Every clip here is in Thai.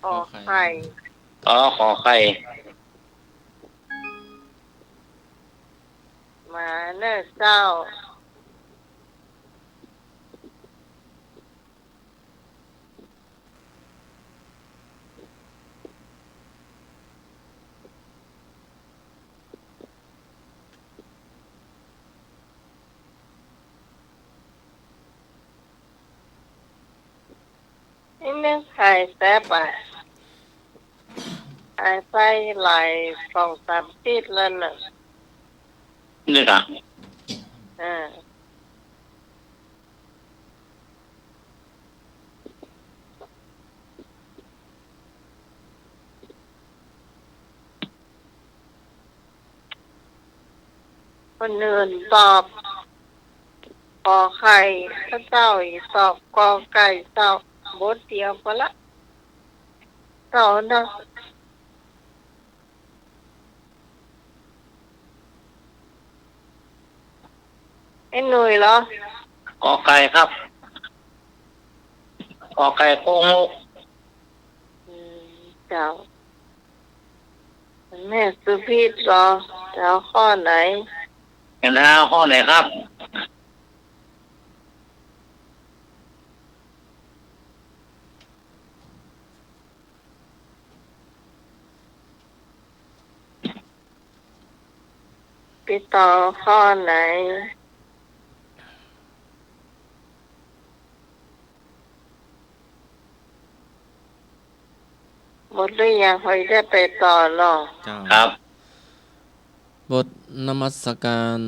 ขอไข่อ๋อขอไข่มาเนอเจ้านี่เนื้อไข่แซ่บอ่ะหายไปหลาย2-3 ปีแล้วน่ะนี่ค่ะอ่าคนอื่นตอบขอไข่พระเจ้าอีกตอบกอไก่ตอบบทเดียวก็ละต่อเนาะไอ้หนุ่ยเหรอขอไข่ครับขอไข่โค้งลูกอืมเจ้าแม่สุพีชเหรอเจ้าข้อไหนเห็นแล้วข้อไหนครับพี่ต่อข้อไหนหมดหรือยังคอยได้ไปต่อเนาะเจ้าครับบทนมัสการ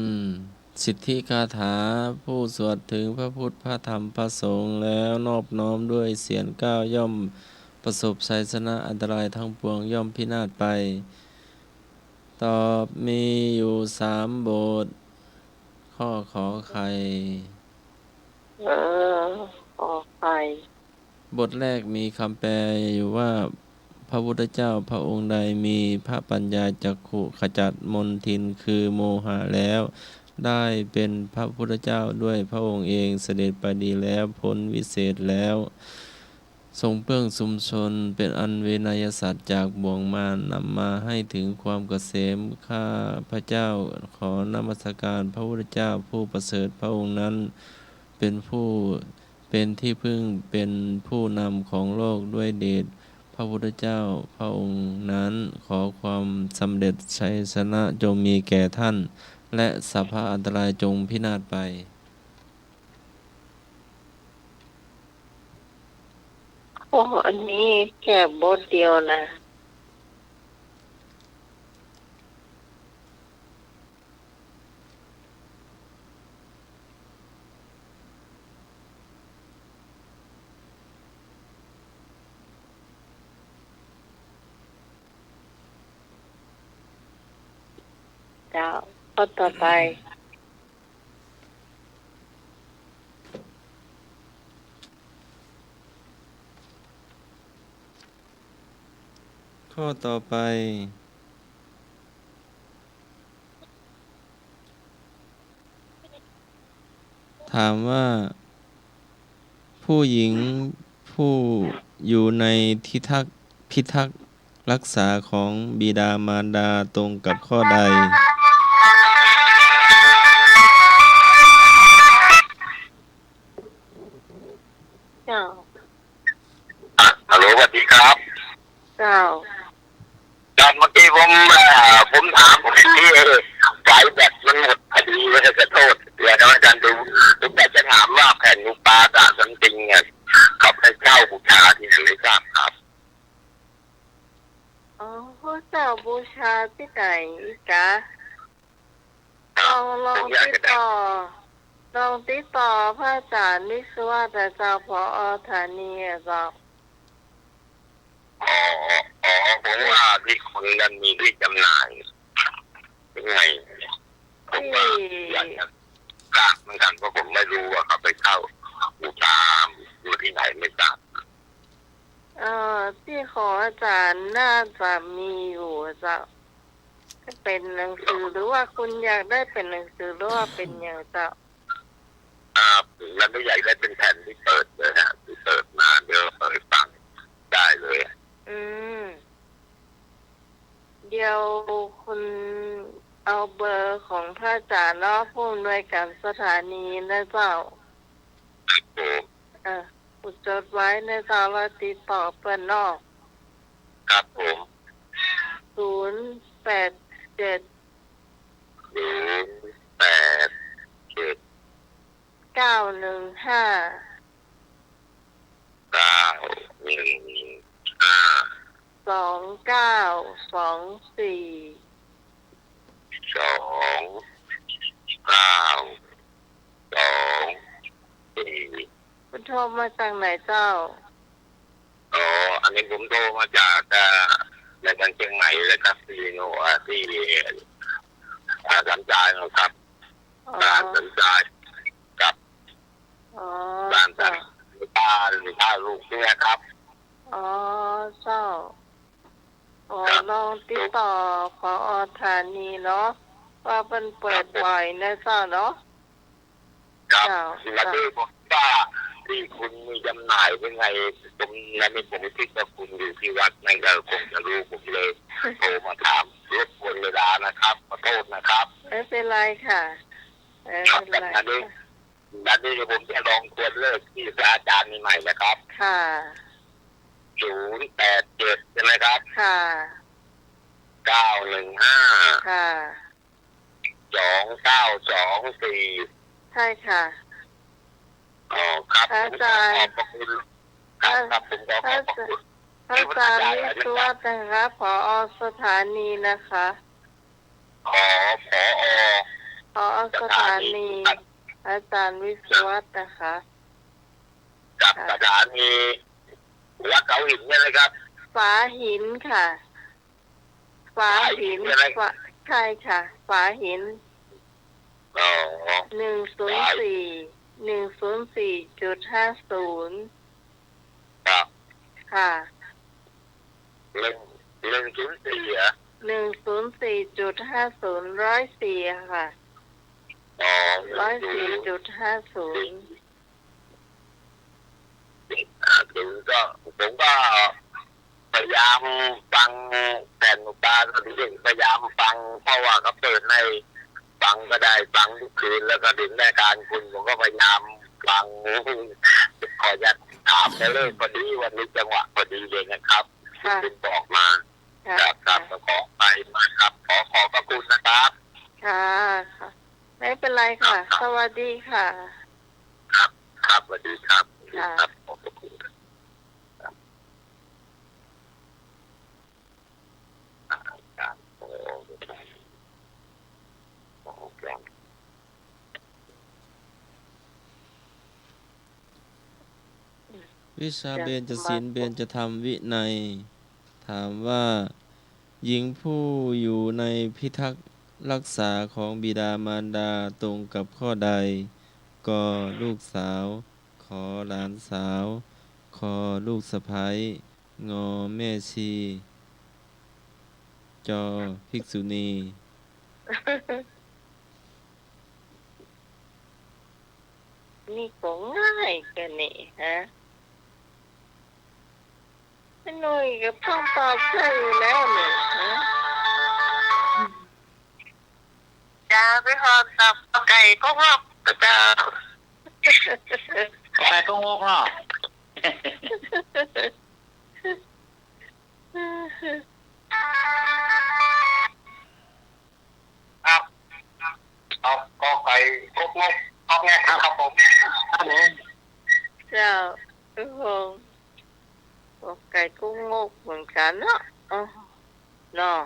สิทธิคาถาผู้สวดถึงพระพุทธพระธรรมพระสงฆ์แล้วนอบน้อมด้วยเสียงก้าวย่อมประสบชัยชนะอันตรายทั้งปวงย่อมพินาศไป ตอบมีอยู่3 บท ข้อขอไข่เออขอไข่ บทแรกมีคำแปลอยู่ว่าพระพุทธเจ้าพระองค์ใดมีพระปัญญาจักขุขจัดมลทินคือโมหะแล้ว ได้เป็นพระพุทธเจ้าด้วยพระองค์เองเสด็จไปดีแล้วพ้นวิเศษแล้วทรงเปื้องชุมชนเป็นอันเวนยสัตว์จากบ่วงมารนำมาให้ถึงความเกษมข้าพระเจ้าขอนมัสการพระพุทธเจ้าผู้ประเสริฐพระองค์นั้นเป็นผู้เป็นที่พึ่งเป็นผู้นำของโลกด้วยเดชพระพุทธเจ้าพระองค์นั้นขอความสำเร็จชัยชนะจงมีแก่ท่านและสัพพะอันตรายจงพินาศไปโอ้อันนี้แค่บทเดียวนะเจ้าข้อต่อไปข้อต่อไปถามว่าผู้หญิงผู้อยู่ในที่พิทักษ์รักษาของบิดามารดาตรงกับข้อใดเจ้าฮัลโหลสวัสดีครับเจ้าจากเมื่อกี้ผมถามที่สายแบตมันหมดพอดีเลยขอโทษเดี๋ยวอาจารย์ดูแต่จะถามว่าแผ่นอุปาตะสันติงเนี่ยเขาไปเช่าบูชาที่ไหนไม่ทราบครับอ๋อพระเจ้าบูชาที่ไหนอีกะลองติดต่อพระอาจารย์วิศวะแต่เจ้าพอฐานีเจ้าอ๋ออ๋อผมว่าที่คนนั้นมีที่จำหน่ายยังไงผมว่าอยากจะทราบเหมือนกันเพราะผมไม่รู้ว่าเขาไปเข้าบูชาอยู่ที่ไหนไม่ทราบที่ขออาจารย์น่าจะมีอยู่เจ้าเป็นหนังสือหรือว่าคุณอยากได้เป็นหนังสือหรือว่าเป็นอย่างเจ้าแล้วไม่อยากได้เป็นแผ่นที่เปิดเลยฮะที่เปิดมาเดี๋ยวเปิดฟังได้เลย ดี๋ยวคุณเอาเบอร์ของพระอาจารย์เนาะผู้อำนวยการสถานีนะเจ้า ผม คุณจดไว้นะเจ้าแล้วติดต่อเปิ้นเนอกครับผม 087 087 915 2924 2924คุณโทรมาจากไหนเจ้า อันนี้ผมโทรมาจากในจังหวัดเชียงใหม่เลยครับที่โน่ที่สันจายนะครับร้านสันจายกับร้านสันป้าลูกเนี่ยครับ เจ้าลองติดต่อผอ.ธานีเนาะว่าเป็นเปิดบ่อยนะเจ้าเนาะ ครับแล้วที่ผมว่าที่คุณมีจำหน่ายเป็นไงตรงนั้นนี่ผมคิดว่าคุณอยู่ที่วัดนั่นก็คงจะรู้ผมเลยโทรมาถามรบกวนเวลานะครับขอโทษนะครับไม่เป็นไรค่ะครับแต่อันนี้ผมจะลองควรเลิกที่พระอาจารย์นี่ใหม่นะครับค่ะ087ใช่ไหมครับค่ะ915ค่ะ2924ใช่ค่ะครับอาจารย์ขอบคุณครับผมขอบคุณพระอาจารย์วิศวัตนะคะผอ.สถานีนะคะผอ.สถานีอาจารย์วิศวัตนะคะกับสถานีวัดเขาหินใช่ไหมครับฝาหินค่ะฝาหินใช่ค่ะฝาหิน104.50ครับค่ะ104อ่ะ104.50 104ค่ะ104.50ถึงก็ผมก็พยายามฟังแผ่นตาตอนนี้พยายามฟังเพราะว่าเขาเปิดในฟังก็ได้ฟังทุกคืนแล้วก็ถึงแม่การคุณผมก็พยายามฟังขอจะถามในเรื่องพอดีวันนี้จังหวะพอดีเลยนะครับคุณบอกมาครับขอไปมาครับขอพระคุณนะครับค่ะไม่เป็นไรค่ะสวัสดีค่ะครับสวัสดีครับครับขอบคุณวิชาเบญจศีลเบญจธรรมวินัยถามว่าหญิงผู้อยู่ในพิทักษ์รักษาของบิดามารดาตรงกับข้อใดกลูกสาวขอหลานสาวคอลูกสะใภ้งอแม่ชีจอภิกษุณีนี่ก็ง่ายกันนี่ฮะหน่อยก็พ้องตอบใช่อยู่แล้วเนี่ยฮะจะไปหอมสับไก่ก็งอกก็จะไก่ก็งอกเนาะครับเอาก็ไก่ก็งอกเอาไงครับผมเจ้าทุกคนไก่กุ้งงกเหมือนกันเนาะเนาะ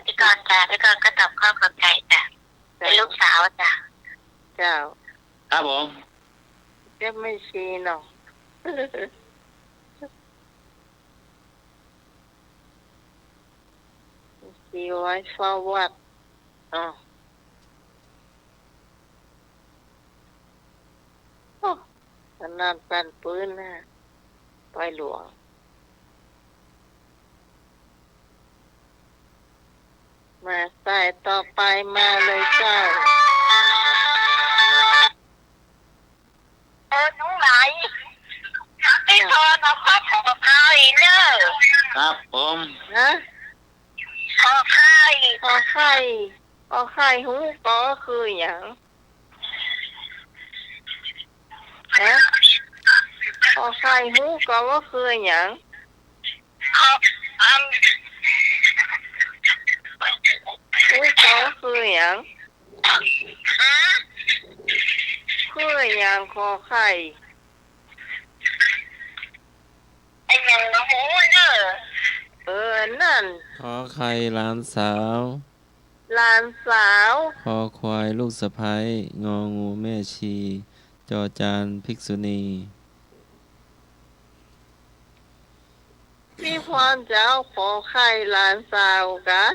ที่ก่อนก็ตอบข้าวกับไก่จ้ะเป็นลูกสาวจ้ะเจ้าครับผมจะไม่ชีเนาะชีไว้ฟาวัดขนาดปันปืนนะไปหลวงมาใส่ต่อไปมาเลยเจ้า ครับผม นะ ขอไข่ ขอไข่ขอไข่หูก็คืออย่างนะขอไข่หูก็ว่าคืออย่าง ขออัน หูก็คืออย่าง ฮะ คืออย่างขอไข่ ไอ้ยังละหูเนอะ นั่น ขอไข่หลานสาว หลานสาว คอควายลูกสะใภ้งองูแม่ชี จอจานภิกษุณี พี่พรเจ้าขอไข่หลานสาวกะ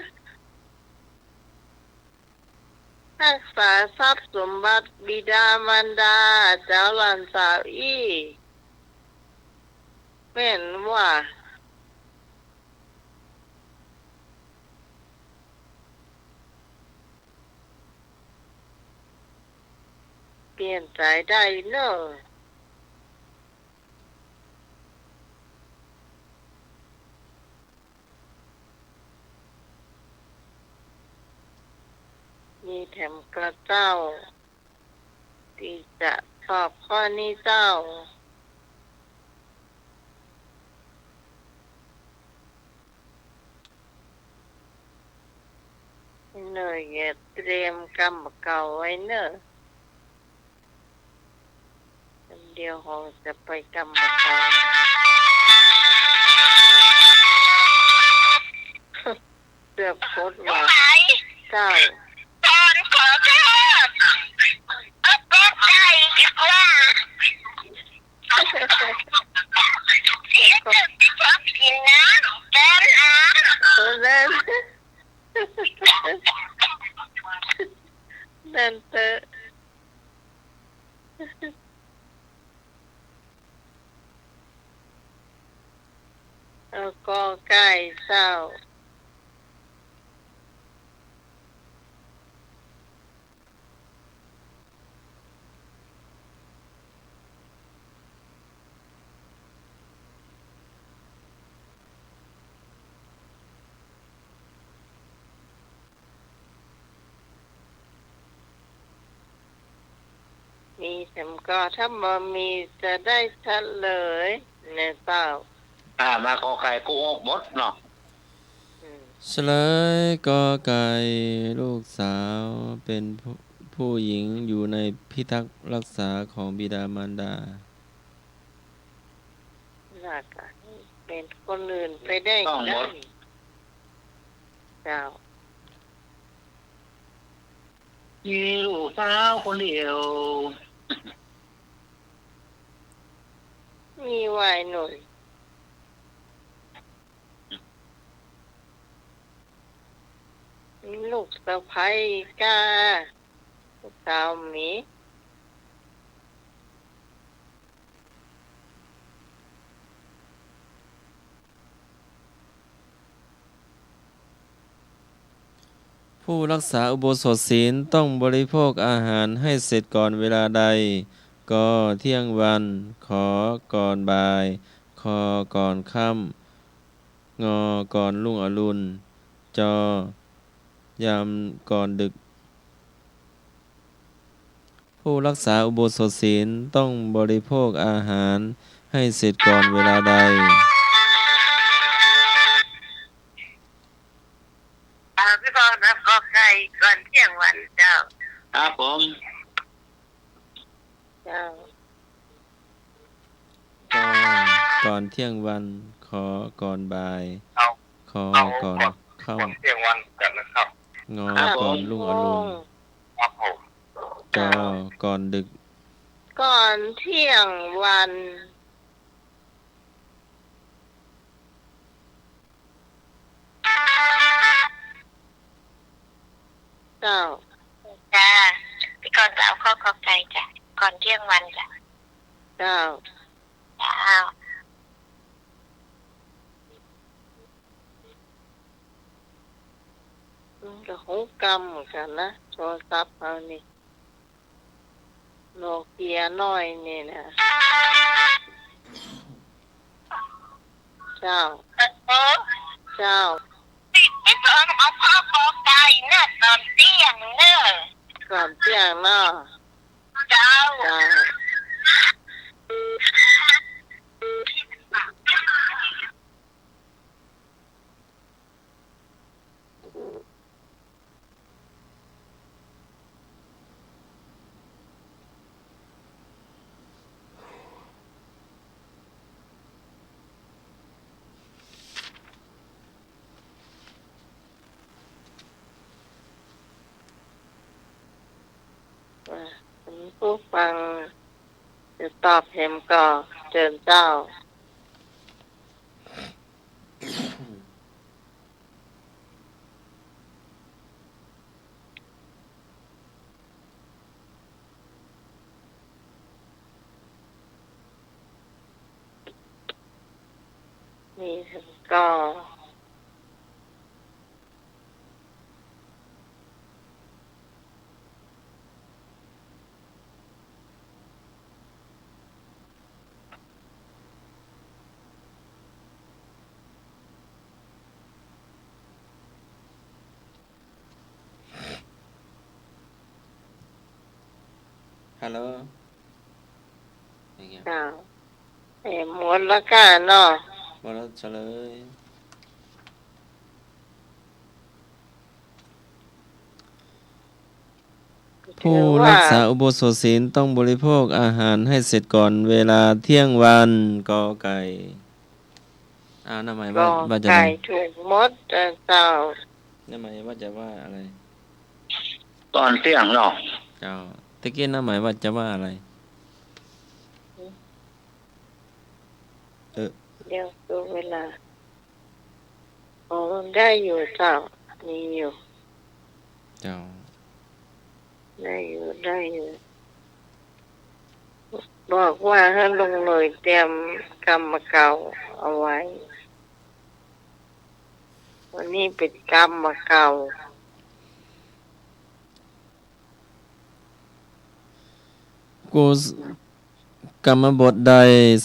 รักษาทรัพย์สมบัติบิดามารดาเจ้าหลานสาวอีแม่นว่าเปลี่ยนใจได้เนอะมีแถมกระเจ้าที่จะตอบข้อนี้เจ้าเนอะอย่าเตรียมกรรมเก่าไว้เนอะเดี๋ยวเราจะไปกรรมเก่าเสือกโคตรว่า ไข่ เจ้า ตอนขอโทษเอาก็ไก่ดีกว่าเสียจุดที่ชอบกินนะแกนอา นั่นนั่นเตอะเอาก็ไก่เศร้ามีแถมก็ถ้าบ่มีจะได้ชัดเลยเนี่ยเต้า มาขอไข่กูออกหมดเนาะ อืม เฉลยกอไก่ลูกสาวเป็นผู้หญิงอยู่ในพิทักษ์รักษาของบิดามารดา น่าจะเป็นคนอื่นไปได้ ต้องหม ได้ ด เจ้า มีลูกสาวคนเดียว มีไว้หน่อยมีลูกสะใภ้กาลูกสาวหมี ผู้รักษาอุโบสถศีลต้องบริโภคอาหารให้เสร็จก่อนเวลาใด กเที่ยงวัน ขก่อนบ่าย คก่อนค่ำ งก่อนรุ่งอรุณ จยามก่อนดึก ผู้รักษาอุโบสถศีลต้องบริโภคอาหารให้เสร็จก่อนเวลาใด พี่พรนะขอไข่ก่อนเที่ยงวันเจ้า ครับผม เจ้า กก่อนเที่ยงวัน ขก่อนบ่าย เอา ขก่อนค่ ก่อนเที่ยงวันกันนะครับ ำ งก่อนรุ่งอรุณ ครับผม จก่อนดึก ก่อนเที่ยงวัน เจ้า จ้าพี่กรจะเอาข้อขอไก่จ้ะก่อนเที่ยงวันจ้ะ เจ้า จ้า ก็หูกรรมเหมือนกันนะโทรศัพท์เอานี่โนเกียน้อยนี่นะเจ้า ขอ เจ้า ติดไม่เจอเอาข้าวกอไก่เนี่ยตอนเที่ยงเนี่ย ก่อนเที่ยงเนาะ เจ้า เจ้าผู้ฟังจะตอบเห็มก็เจิญเจ้านี่ก็ ฮัลโหลอย่างเงี้ย เจ้าหมดละกันเนาะ บอลเฉลยผู้รักษาอุโบสถศีลต้องบริโภคอาหารให้เสร็จก่อนเวลาเที่ยงวันกอไก่นั่นหมาย ก็ ว่าจะ ไก่ถูกหมดเจ้า นั่นหมายว่าจะว่าอะไร ตอนเที่ยงเนาะ เจ้าตะกี้นั่นหมายว่าจะว่าอะไร เดี๋ยวดูเวลาได้อยู่เจ้ามีอยู่ เจ้า ได้อยู่บอกว่าให้ลงหน่วยเตรียมกรรมเก่าเอาไว้ วันนี้เป็นกรรมเก่า กุศกรรมบทใด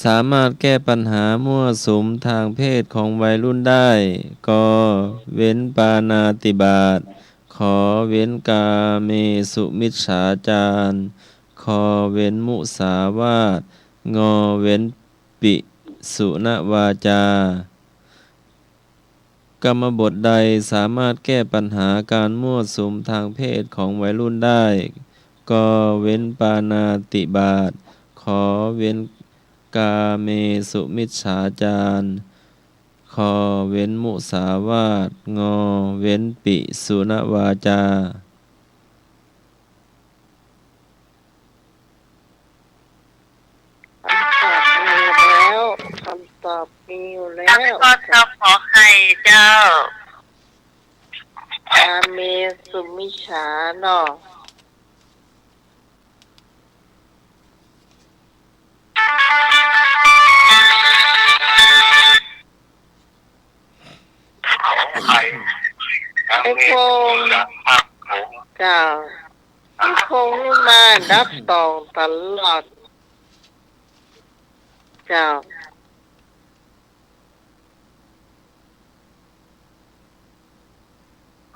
สามารถแก้ปัญหามั่วสุมทางเพศของวัยรุ่นได้ก็เว้นปาณาติบาตขอเว้นกาเมสุมิจฉาจารขอเว้นมุสาวาทงอเว้นปิสุนวาจากรรมบทใดสามารถแก้ปัญหาการมั่วสุมทางเพศของวัยรุ่นได้ก็เว้นปาณาติบาตขอเว้นกาเมสุมิจฉาจารขอเว้นมุสาวาทงอเว้นปิสุนวาจาคำตอบมีอยู่แล้ แล้ว ว ก็ชอบขอไข่เจ้า กาเมสุมิจฉาเนาะ ไข่ทั้ง ไอ้ นี้ พง ครับผม เจ้าไอ้พงนี่มาดับตองตลอดเจ้า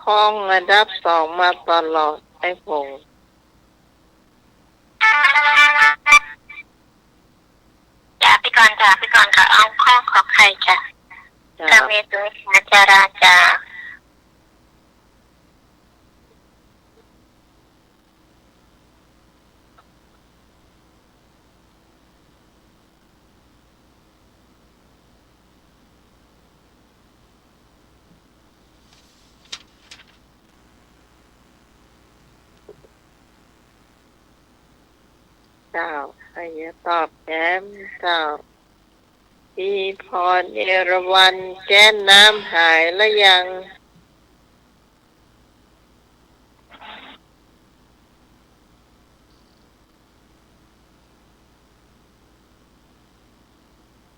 คล้องระดับสองมาตลอดไอ้พง จ้าพี่กรณ์ค่ะเอาข้อขอไข่จ้ะ เจ้าก าเมสุมิชฌาจาราจา เจ้าใครจะตอบแย้มเจ้าพี่พรเอราวัณแก้นน้ำหายแล้วยัง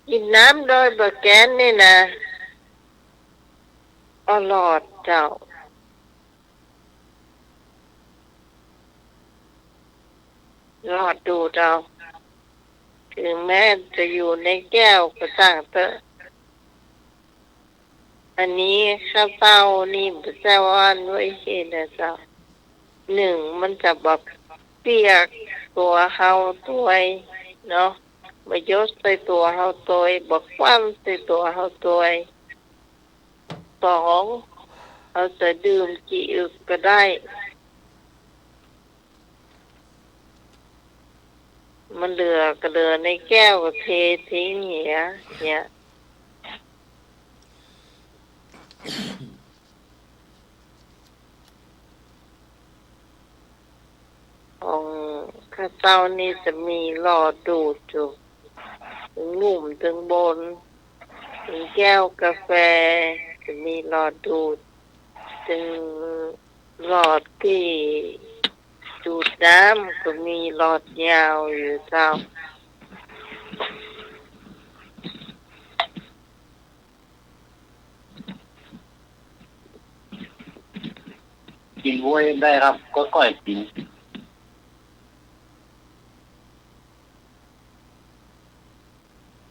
กินน้ำโดยบะแกนนี่นะอลอดเจ้าหลอดดูเจ้าถึงแม้จะอยู่ในแก้วก็ต่างเถอะ อันนี้ข้าวเต้านี่พระเจ้าว่านไว้เหตุนะเจ้าหนึ่งมันจะแบบเปียกตัวเฮาตัวเนาะมายศใส่ตัวเฮาตัวบอกคว่ำใส่ตัวเฮาตัวสองเราจะดื่มกี่อึกก็ได้มันเหลือก็เหลือในแก้วก็เททิ้งเนี่ยของข้าวเต้านี่จะมีหลอดดูดอยู่ถึงลุ่มถึงบนถึงแก้วกาแฟจะมีหลอดดูดถึงหลอดที่ดูดน้ำก็มีหลอดยาวอยู่เจ้ากินบ้วยได้ครับก็ก้อยกิน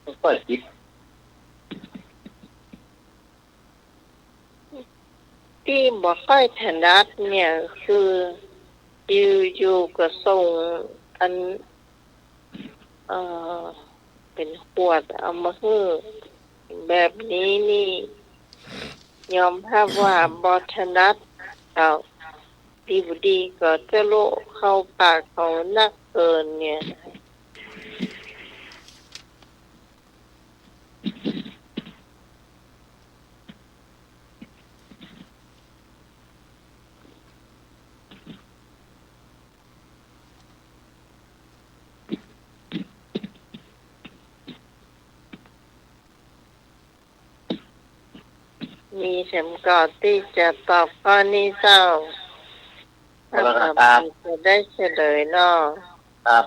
ก็ก้อยกินที่บ่ค่อยถนัดเนี่ยคืออยู่ก็ส่งอันเป็นขวดเอามาให้แบบนี้นี่ยอมรับว่าบ่ถนัดเอาดีบ่ดีก็จะโลเข้าปากเขานักเกินเนี่ยมีเข็มกอดที่จะตอบข้อนี้เจ้าถ้าตอบจะได้เฉลยเนาะครับ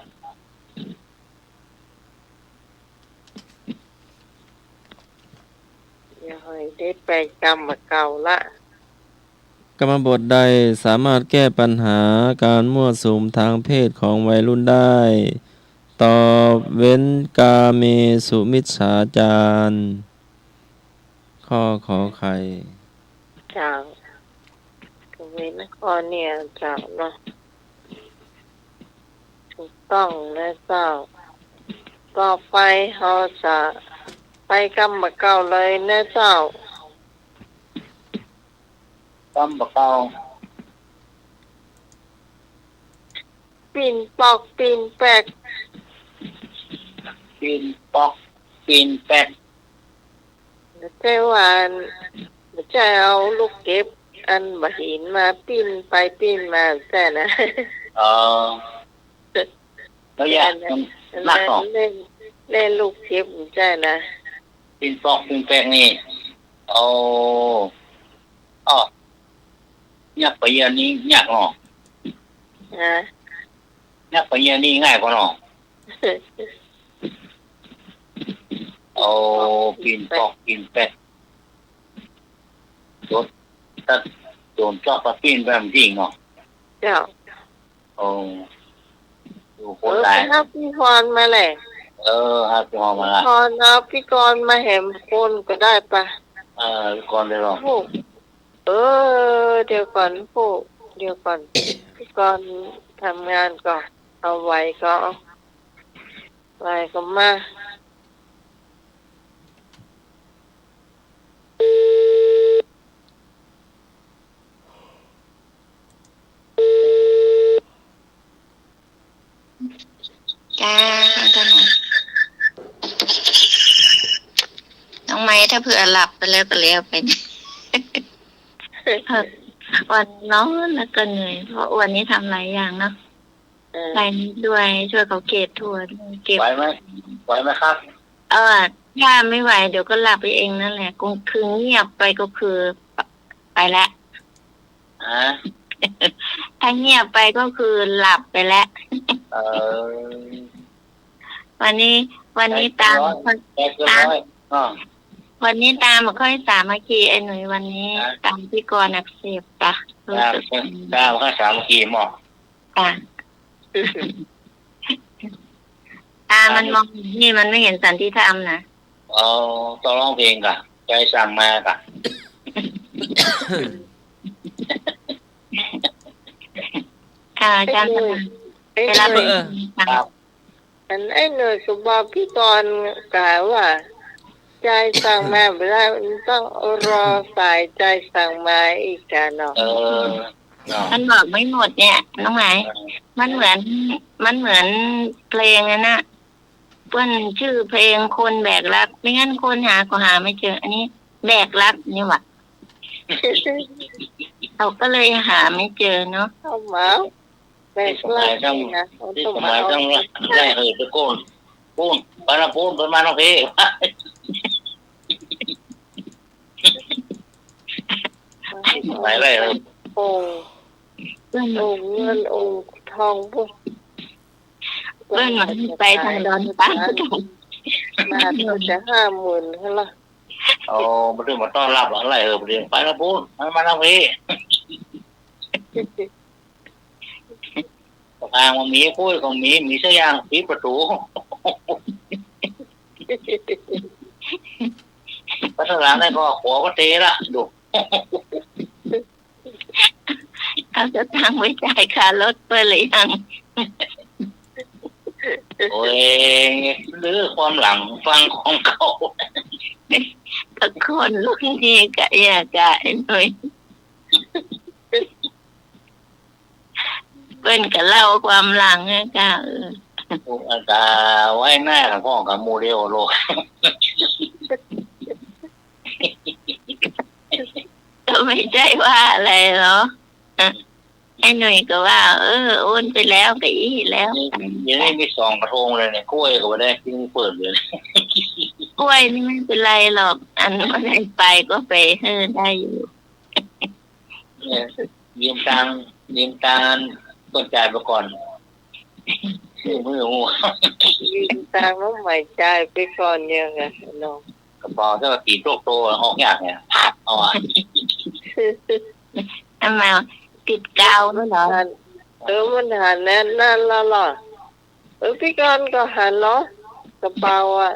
อย่าให้ได้ไปกรรมมาเก่าละกรรมบทใดสามารถแก้ปัญหาการมั่วสุมทางเพศของวัยรุ่นได้ตอบเว้นกาเมสุมิจฉาจารข้อขอไข่เจ้าก็เว้นข้อเนี่ยเจ้าเนาะถูกต้องนะเจ้าต่อไปเราจะไปกรรมมาเก่าเลยนะเจ้าต้มบะเกาปีนปอกปีนแปกปีนปอกปีนแปกเจ้าวันจะเอาลูกเก็บอันบะหินมาปีนไปปีนมาแต่นะแล้วอยากนักหรอเล่นลูกเก็บใช่นะปีนปอกปีนแปกนี่อ๋อยากไปเยือนนี้ยากหรออยากไปเยือนนี้ง่ายกว่าหรอปีนปอกปีนแปกโดนจอบปะปีนแบบจริงเนาะเจ้าดูโคตรหลายเอาพี่พรมาเลยครับพี่พรมาละพรเอาพี่กรมาแหมคนก็ได้ปะพี่กรได้หรอเดี๋ยวก่อนเดี๋ยวก่อนพี่กรทำงานก่อนเอาไว้ก็มาจ้าท่านน้องไม้ถ้าเผื่อหลับไปแล้วก็แล้วไปวันน้องแล้วก็เหนื่อยเพราะวันนี้ทำหลายอย่างเนาะไปนี้ด้วยช่วยเขาเก็บทั่วเก็บไหวไหมครับถ้าไม่ไหวเดี๋ยวก็หลับไปเองนั่นแหละคือเงียบไปก็คือไปแล้วถ้าเงียบไปก็คือหลับไปแล้ววันนี้ตามวันนี้ตามมาค่อยสามัคคีไอ้หนุ่ยวันนี้ตามพี่กรอักเสบจ้ะรู้สึกตามค่อยสามัคคีหมอตามันมองนี่มันไม่เห็นสันติธรรมนะต้องร้องเพลงกะใจสั่งมากะ ค่ะอาจารย์สมาน ไอ้ เว ห ลา น่ ไป อย ครับ ไอ้หน่อยก็บอกพี่กรณ์กล่าวว่าใจสั่งมาไม่ได้มันต้องรอสายใจสั่งมาอีกจ้ะเนาะ เนาะ มันบอกไม่หมดเนี่ยน้องหมายมันเหมือนเพลงนั่นน่ะเปิ้นชื่อเพลงคนแบกรักไม่งั้นคนหาก็หาไม่เจอ อันนี้แบกรักนี่หว่าเราก็เลยหาไม่เจอเนาะ เข้ามาแบกลากนะเขา ที่ ต้อง ส มา มัย เอา ต้องไล่ตะโกนปูนปานาปูนเป็นมาน้องพี่ สมัยไล่ องค์ เปิ้น องค์เงินองค์ทองพวก เปิ้นมันไปทางดอนตากัน มาเขาจะ50,000เขาละ เอามาถึงมาต้อนรับอะไรประเดี๋ยวปานาปูนมาน้องพี่ทางมันมีคุยของมีเสียอย่างปิดประตูพัฒนาได้ก็ขอก็เตะละดู เอาจะตั้งไว้จ่ายค่ารถเปิ้นหรือยัง โอ้ยหรือความหลังฟังของเขา ตะคนรุ่นนี้กะอยากะหน่อยเปิ้นก็เล่าความหลังนะกะอาจารย์ไว้หน้าของพ่อกับโมเดลโลก ก็ไม่ใช่ว่าอะไรหรอไอ้หน่อยก็ว่าโอนไปแล้วก็อีแล้ว ยังไม่มี2กระทงเลยเนี่ยกล้วยก็ไม่ได้ทิ้งเปิดเลย กล้วยนี่ไม่เป็นไรหรอก อันว่าได้ไปก็ไปได้อยู่ ยืมตังต้นจ่ายไปก่อนมือหัว ยืมตังค์น้องใหม่จ่ายไปก่อนเนี่ยไงน้อง กระเป๋าถ้าตีโตออกยากเนี่ยเอาอ่ะ ทำไมติดกาวด้วยเหรอ มันหันนั่นแล้วหรอพี่กรณ์ก็หันเนาะกระเป๋าอ่ะ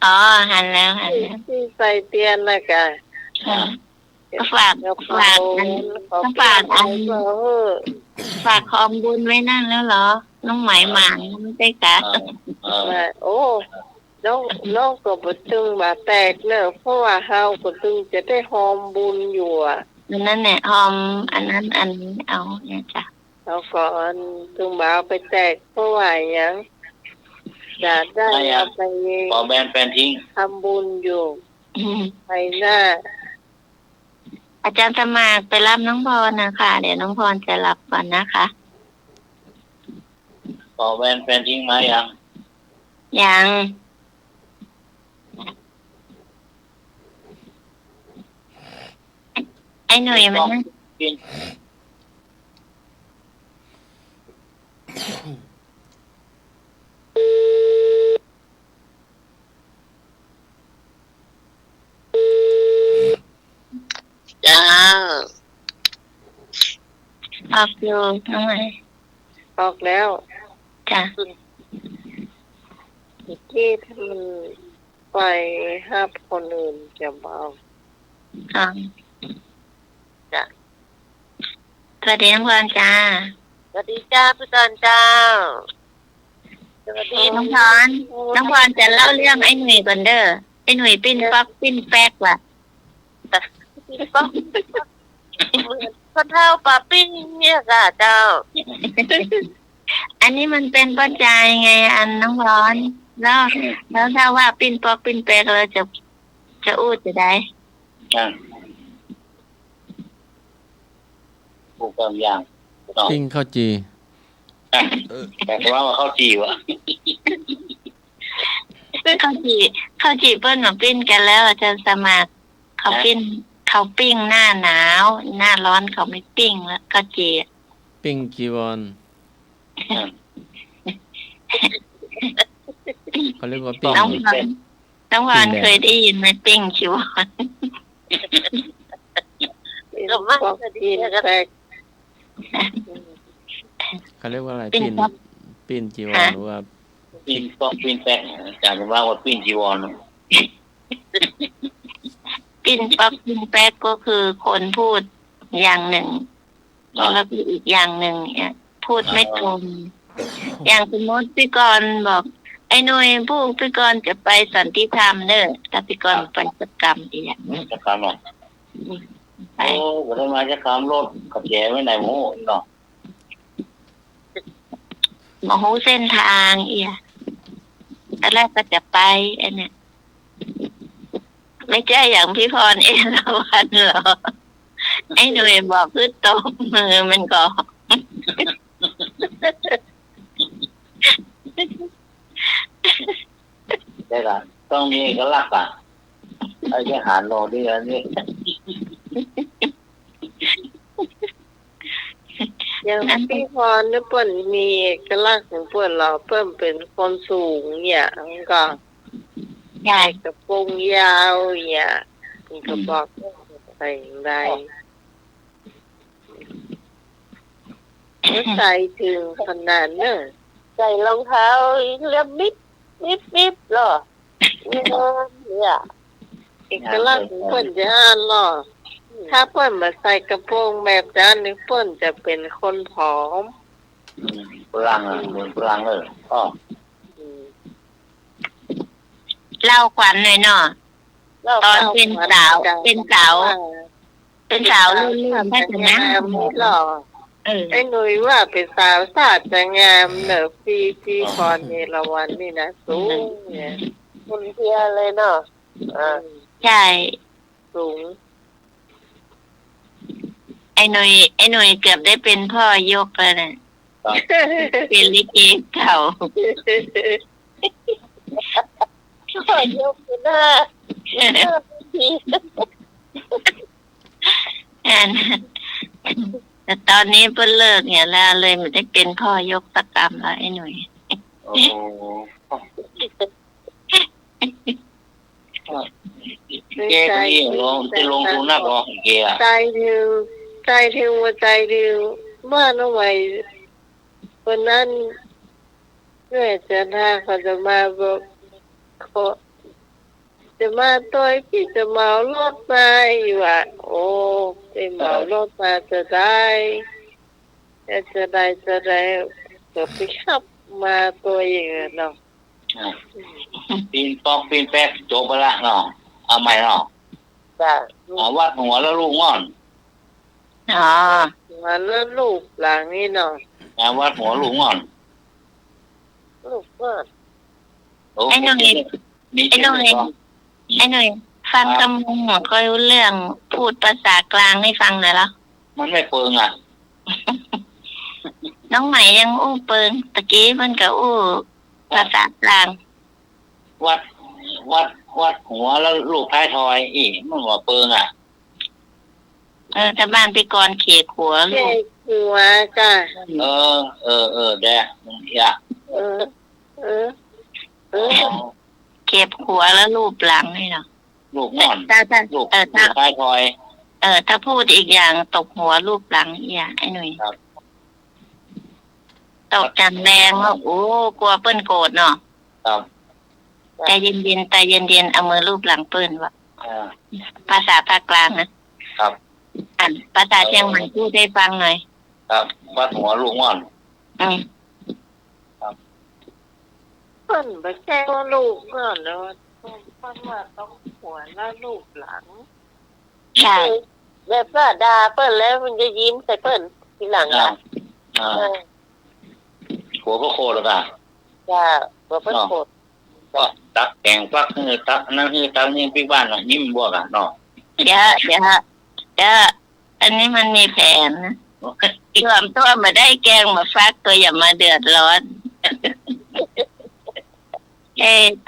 อ๋อหันแล้ว ที่ใส่เตียนนะกะ ก็ฝาก กระ ฝา เป๋าก ฝากอัน เออ ฝากของบุญไว้นั่นแล้วเหรอ น้องไหมหมานไม่ใช่กะ โอ้น้องก็บ่ตึงมาแตกเนอะเพราะว่าเฮาก็ตึงจะได้หอมบุญอยู่อ่ะ นั่นแหละหอมอันนั้นอันนี้เอาเนี่ยจ้ะ แล้วก็ตึงบ่าวไปแตกเพราะว่าหยังจะได้เอาไป ปอแบนแฟนทิ้ง ทำบุญอยู่ไปหน้า อาจารย์สมากไปรับน้องพรนะคะเดี๋ยวน้องพรจะรับก่อนนะคะ ปอแบนแฟนทิ้งมายัง ยังไอ้หนุ่ยมันนะ กินจ้า ออกอยู่น้องไหม ออกแล้ว จ้ะ ที่ถ้ามันไปห้าคนอื่นจะเบา อ๋อจ้ะสวัสดีน้องพรจ้า สวัสดีจ้าพี่กรณ์เจ้าสวัสดี น้องพรน้องพรจะเล่าเรื่องไอ้หนุ่ยก่อนเด้อไอ้หนุ่ยปิ้นป๊อกปิ้นแป๊กว่ะ ก็คนเท่าปาปิ้งเนี่ยค่ะเจ้า อันนี้มันเป็นปัจจัยไงอันน้องร้อนแล้วถ้าว่าปิ้นปอกปิ้นแปกเราจะอู้จะได้ ผูกความอย่าง ปิ้งข้าวจี แต่ว่าเข้าจีวะ ข้าวจีเปิ้ลมาปิ้นกันแล้วอาจารย์สมัครเขาปิ้งหน้าหนาวหน้าร้อนเขาไม่ปิ้งแล้วข้าวจี ปิ้งจีวรเขาเรียกว่าปิ้ง น้องวานเคยได้ยินไหมปิ้งชิวอน ก็มากดีก็แตก เขาเรียกว่าอะไร ปิ้ง ปิ้นจีวรหรือว่า ปิ้นปอกปิ้นแปะจำเป็นว่าปิ้นจีวร ป ปิ้นป๊อกปิ้นแป๊กก็คือคนพูดอย่างหนึ่งแล้วก็อีกอย่างหนึ่งเนี่ยพูดไม่ตรงอย่างสมมติพี่กรณ์บอกไอ้หน่วยผู้พี่กรณ์จะไปสันติธรรมเนอะถ้าพี่กรณ์ไปสักกรรมอีกอย่าง จะทำอ่ะ ไป โอ้ผมได้มาจะทำรถกับแย่ไว้ไหนหมูเนาะ มาหูเส้นทางอีกตอนแรกก็จะไปไอ้เนี่ยไม่ใช่อย่างพี่พรเอราวัณหรอไอ้หน่วยบอกพืชตบมือมันก็ ได้ละต้องมีเอกลักษณ์อ่ะไอ้ที่หารโลดีอันนี้ อย่างพี่พรเนี่ยเปิ้นมีเอกลักษณ์ของเปิ้นเราเปิ้นเป็นคนสูงเนี่ยมันก็ ใช่ กระโปรงยาวเนี่ยมันก็บอกใส่ไรแล้วใส่ถึงขนาดเนอะใส่รองเท้าเรียบบิ๊บบิ๊บบิ๊บหรอเนี่ยเอกลักษณ์ของเปิ้นจะอ่านหรอถ้าเปิ้นมาใส่กระโปรงแบบนั้นนี่เปิ้นจะเป็นคนผอม พลังอ่ะเหมือนพลังเลยก็ เล่าขวัญหน่อยเนาะตอนเป็นสาวเป็นสาวรุ่นๆแค่ถึงนะ หรอไอ้หนุ่ยว่าเป็นสาวศาสตร์จะงามเนอะพี่พรเนรวันนี่นะสูงเนี่ยคนเพียเลยเนาะ ใช่ สูง ไอ้หน่วยเกือบได้เป็นพ่อยกแล้วนะเป็นลิเกเก่า พ่อยกหน้า แต่ตอนนี้เพิ่งเลิกเนี่ยแล้วเลยมันได้เป็นพ่อยกตะกรรมแล้วไอ้หน่วย โอ้เก๋ก็ยิ่งลงจะลงทุนนักหรอเก๋อะ ใจถึงว่าใจถึงเมื่อน้องใหม่วันนั้นเมื่อจะท่าเขาจะมาบอกเขาจะมาตัวพี่จะเมารถมาอยู่อ่ะโอ้จะเมารถมาจะได้จะได้จะไปขับมาตัวอย่างเนาะ ปีนปอกปีนแป๊กโจบไปละเนาะเอาใหม่เนาะ จ้ะ วัดหัวแล้วลูกง่อน อ๋อ มาแล้วลูกหลังนี่เนาะ วัดหัวลูกง่อน ลูกก็ ไอ้หน่วยฟังคำมุงหมอก็รู้เรื่องพูดภาษากลางให้ฟังหน่อยละ มันไม่เปิงอ่ะ น้องใหม่ยังอู้เปิงตะกี้มันก็อู้ภาษากลาง วัดหัวแล้วลูกท้ายทอยอีมันหัวเปิงอ่ะ ถ้าบ้านพี่กรเขียหัวลู เจ๊ ก คือว่าจ้ะ แดะอย่า เออ เก็บหัวแล้วรูปหลังนี่เนาะ ลูกง่อน ถ้า ลูกท้ายทอย ถ้าพูดอีกอย่างตกหัวรูปหลังอีกอย่างไอ้หนุ่ย ครับ ตกจันแรงว่าโอ้กลัวเปิ้นโกรธเนาะ ครับ ใจเย็นเอามือรูปหลังเปิ้นว่าภาษาภาคกลางนะครับ ภาษาเชียงใหม่พูดให้ฟังหน่อย ครับวัดหัวลูกง่อน เพิ่นไปแจ้งว่าลูกก่อนแล้วฟังว่าต้องหัวแล้วลูกหลัง ใช่ แบบว่าด่าเปิ้นแล้วมันจะยิ้มใส่เปิ้นทีหลังอ่ะ หัวก็โคตรแล้วกัน จ้าว่าเปิ้นโกรธ ก็ตักแกงฟักตักนั่นตักนี่ปีบ้านเนาะยิ้มบวกอ่ะเนาะ เดี๋ยวอันนี้มันมีแผนนะรวมตัวมาได้แกงมาฟักตัวอย่ามาเดือดร้อน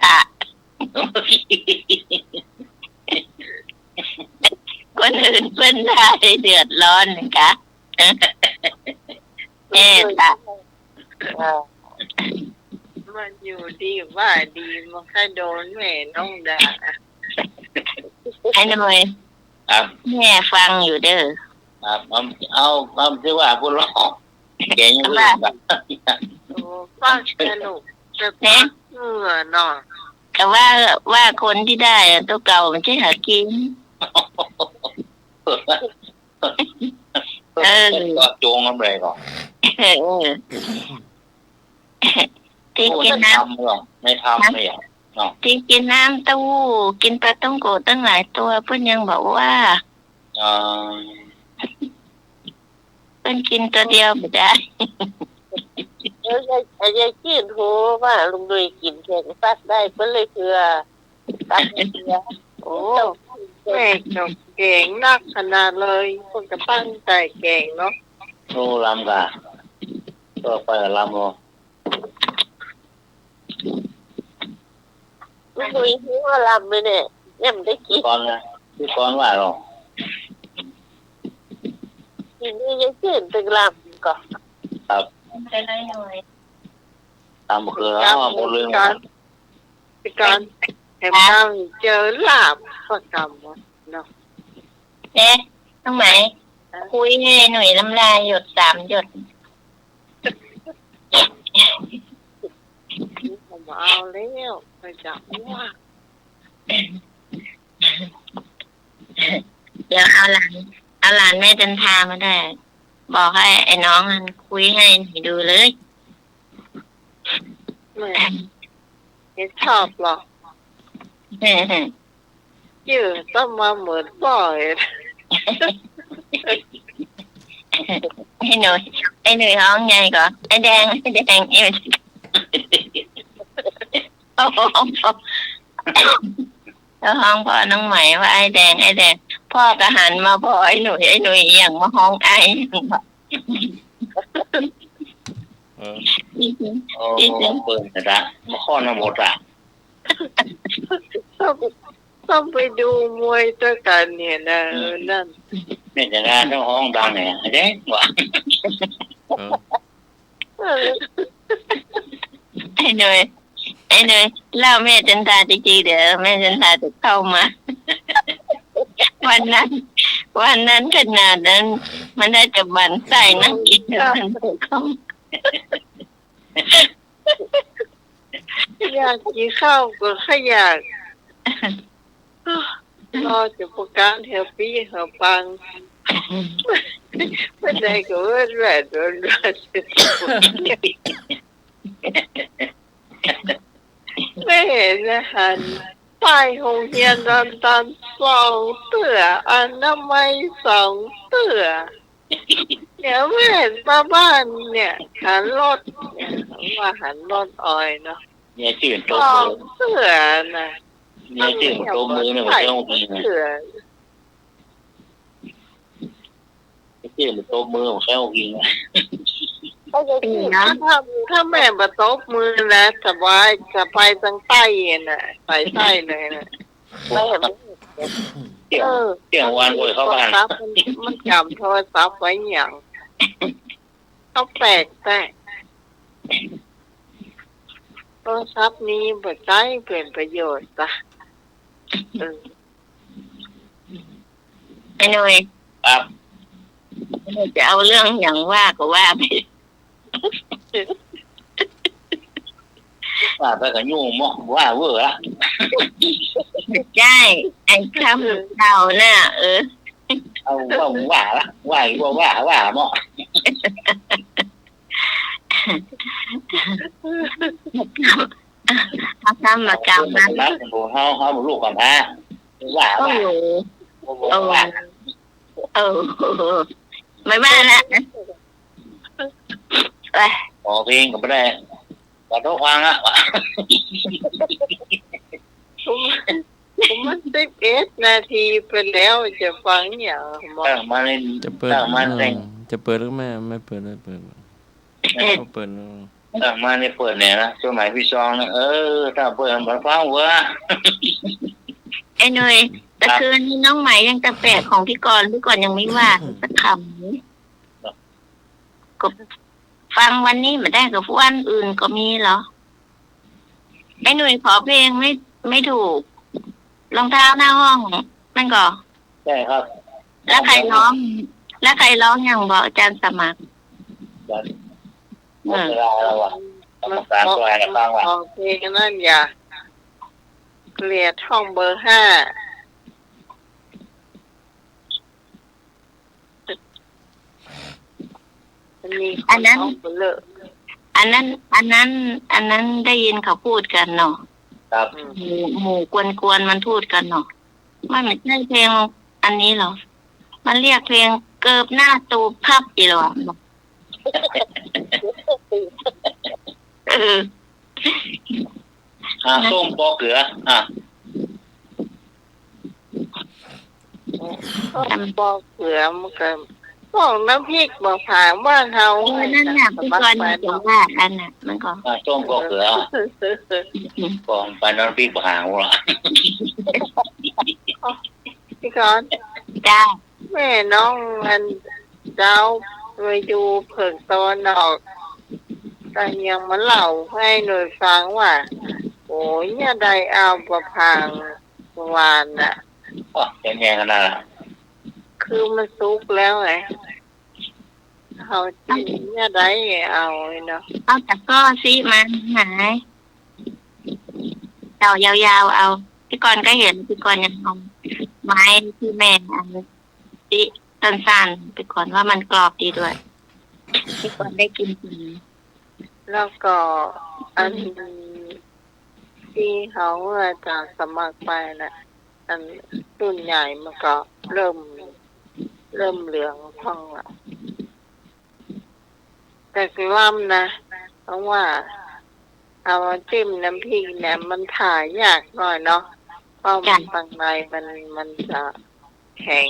ตะคนอื่นเพิ่นได้เดือดร้อนนะคะตะ มันอยู่ดีว่าดีมันแค่โดนแม่น้องด่า ไอ้หน่อย ครับ แม่ฟังอยู่เด้อ ครับเอาที่ว่าพูดร้องแกยังไม่แบบ โอ้ฟังสนุกจะฟังเนาะ แต่ว่าคนที่ได้ตัวเก่ามันใช่หากิน ก็โจงกันเลยก่อน ที่ โอ้ กิน ไม่ น้ ทำหรอกไม่ทำเลยเนาะ ำที่กินน้ำเต้าหู้กินปลาต้องโกะตั้งหลายตัวเพื่อนยังบอกว่า อ่า เพื่อนกินตัวเดียวไม่ได้ ยายกินโหว่าลุงดุยกินแข่งตัดได้เพื่อเลยเพื่อตัดเพื่อโอ้แม่จบเก่งนักขนาดเลยคนจะปั้นใจเก่งเนาะ โอ้ลำกะก็ไปลำเนาะ ลุงดุยหิวว่าลำเลยเนี่ยยังไม่ได้กิน ก่อนนะพี่ก่อนว่าหรอ ทีนี้ยายกินเป็นลำก่อน ครับ ไปเลยหน่อย ตามคือแล้วหมดเลย พี่การแถมตั้งเจอลาบประกำเนาะ เอ๊ะต้องไหมคุยให้หน่อยน้ำลายหยด3 หยด ผมเอาแล้วไปจับว่า เดี๋ยวเอาหลานแม่จันทามาได้ บอกให้ไอ้น้องมันคุยให้หน่อยดูเลย ไม่ชอบหรอกยืดต้องมาเหมือนบ่อย ไอ้หน่อยห้องไงก่อนไอ้แดงเอ้ยโอ้โหแล้วห้องพ่อน้องใหม่ว่าไอ้แดงพ่อก็หันมาบอกไอ้หนุ่ยอย่างมาห้องไอ้ โอ้เปิดนะจ๊ะมาข้อน้ำหมดอ่ะ ต้องไปดูมวยด้วยกันเนี่ยนะนั่น เนี่ยจะงานทั้งห้องดังเนี่ยเด้งว่ะ ไอ้หนุ่ยเล่าแม่จันทาจริงๆเดี๋ยวแม่จันทาจะเข้ามา วันนั้นขนาดนั้น มันได้จะบันใส่นั่งกินมันเข้า อยากกินข้าวก็ขยากรอจะประกาศเฮปีเฮปังไม่ได้ก็แรดไม่เห็นนะฮันป้ายโรงเรียนดัน2 เตื้ออนามัย2 เตื้อเดี๋ยวไม่เห็นป้าบ้านเนี่ยหันรถเนี่ยว่าหันรถออยเนาะ เนี่ยชื่อโต 2 เตื้อนะ เนี่ยชื่อโตมือเนี่ยมันเจ้ามือนะ เตื้อ ชื่อมันโตมือของเจ้ากิน ถ้าแม่มาตบมือนะสบายจะไปทางใต้น่ะไปใต้เลยนะแม่ เที่ยงวันโวยเข้าบ้าน มันจำโทรศัพท์ไว้อย่างเขาแปลกโทรศัพท์นี้บ่ใช้เป็นประโยชน์จ้ะ ไอ้หนุ่ย ครับ จะเอาเรื่องอย่างว่าก็ว่าไป ว่าไปกับยุ่งมอกว่าเวอร์ละ ใช่ไอ้คำเราน่ะเอาว่าละว่าหมอ เอาคำมากล่าวนั้น นักของเขาลูกกับพระว่า ก็ ว่า อยู่ ว่า ไม่บ้าละไป ขอเพลงก็ไม่ได้ขอโทษฟังอ่ะ ผมมัน11 นาทีไปแล้วจะฟังอย่างหมด มาเล่น จะเปิด มาเล่น จะเปิดหรือไม่เปิดเขาเปิด มาในเปิดเนี่ยนะสมัยพี่ซองนะถ้าเปิดมันฟังเวอร์ ไอ้หนุ่ยแต่คืนนี้น้องใหม่ยังจะแปลกของพี่กรยังไม่ว่าสักคำก็ฟังวันนี้ไม่ได้กับวันอื่นก็มีเหรอไอ้หนุ่ยขอเพลงไม่ถูกรองเท้าหน้าห้องนั่นก็ ใช่ครับ แล้วใครร้องอย่างบอกอาจารย์สมัคร เวลาเราอ่ะกรรมการตัวไหนฟังว่า โอเคนั่นอย่าเกลียดห้องเบอร์ 5 มันมีค อัน น นั้น ท้องเบลอ อันนั้นได้ยินเขาพูดกันเนาะ ครับ หมู่กวนมันพูดกันเนาะมันไม่ใช่เพลงอันนี้หรอมันเรียกเพลงเกิบหน้าตูบพับอีหรอเออ ส้มปอเกลือก็บอกเสือมันก็บอกน้ำพริกบอกผางบ้านเฮา นั่นน่ะพี่กรณ์จะว่ากันน่ะมันก็ ส้มปอเกลือก่อนไปน้ำพริกหางว่ะ พี่ก่อน ได้ แม่น้องอันเจ้าไปดูเผิกตอนออกแต่ยังมาเล่าให้หน่วยฟังว่าโอ้ยเนี่ยได้เอาประพังวานน่ะ เป็นไงกันน่ะ คือมันซุกแล้วไงเขาจริงเนี่ยได้เอาเนาะ เอาแต่ก็ซิมันหายเต่ายาวๆเอาพี่กรณ์ก็เห็นพี่กรณ์ยังเอาไม้ที่แม่อันซิสั้นๆพี่กรณ์ว่ามันกรอบดีด้วยพี่กรณ์ได้กินจริง แล้วก็อันที่เขาจากสมัครไปนะอันรุ่นใหญ่มันก็เริ่มเหลืองพ่องละแต่ล่ำนะเพราะว่าเอาจิ้มน้ำพริกเนี่ยมันถ่ายยากหน่อยเนาะเพราะมันข้างในมันจะแข็ง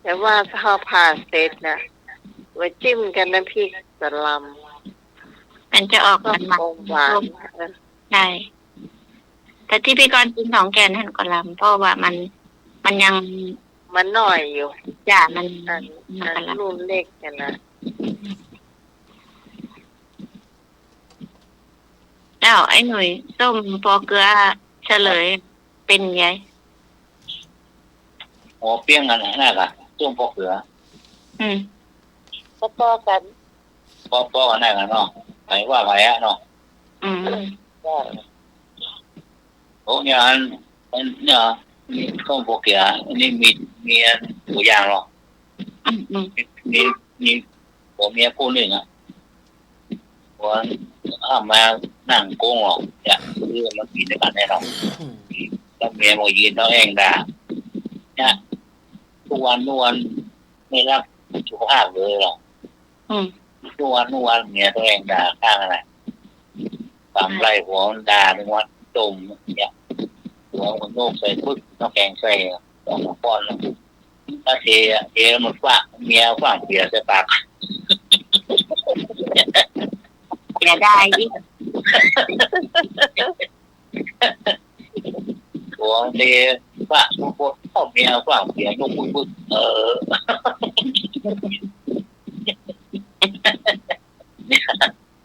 แต่ว่าถ้าผ่าเสร็จนะไว้จิ้มกันน้ำพริกจะลำ มันจะออก ก็ มัน อมหวาน ใช่แต่ที่พี่กรณ์กิน2 แกนท่านก็ลำเพราะว่ามันยัง มันหน่อยอยู่ จ่ามัน อัน มันก็ล รุ่นเล็กกันนะ ำแล้วไอ้หน่วยส้มปอเกลือเฉลยเป็นไง หัวเปี้ยงกันน่ะกะส้มปอเกลือ ก็กัน ปอกันน่ะกันเนาะไหนว่าไงอะเนาะ ก็ โอ้เนี่ยเนี่ยส้มปอเกลือนี่มีตัวอย่างหรอมีผมเมียคู่หนึ่งอ่ะวันมานั่งโกงหรอกเนี่ยเรื่องมันกินด้วยกันแน่นอนแล้วเมียบอกยินน้องเองด่าเนี่ยทุกวันไม่รักสุขภาพเลยหรอกทุกวันเมียตัวเองด่าข้างอะไรตามไล่หัวด่าทุกวันจมเนี่ยหัวมันโยกใส่พุทธน้ำแข็งใส่สองก้อนแล้วถ้าเทมันฝากเมียฝากเปียใส่ปาก อย่าได้ดิ หัวเทฝากทุกคนเข้าเมียฝากเปียยกปึ๊ก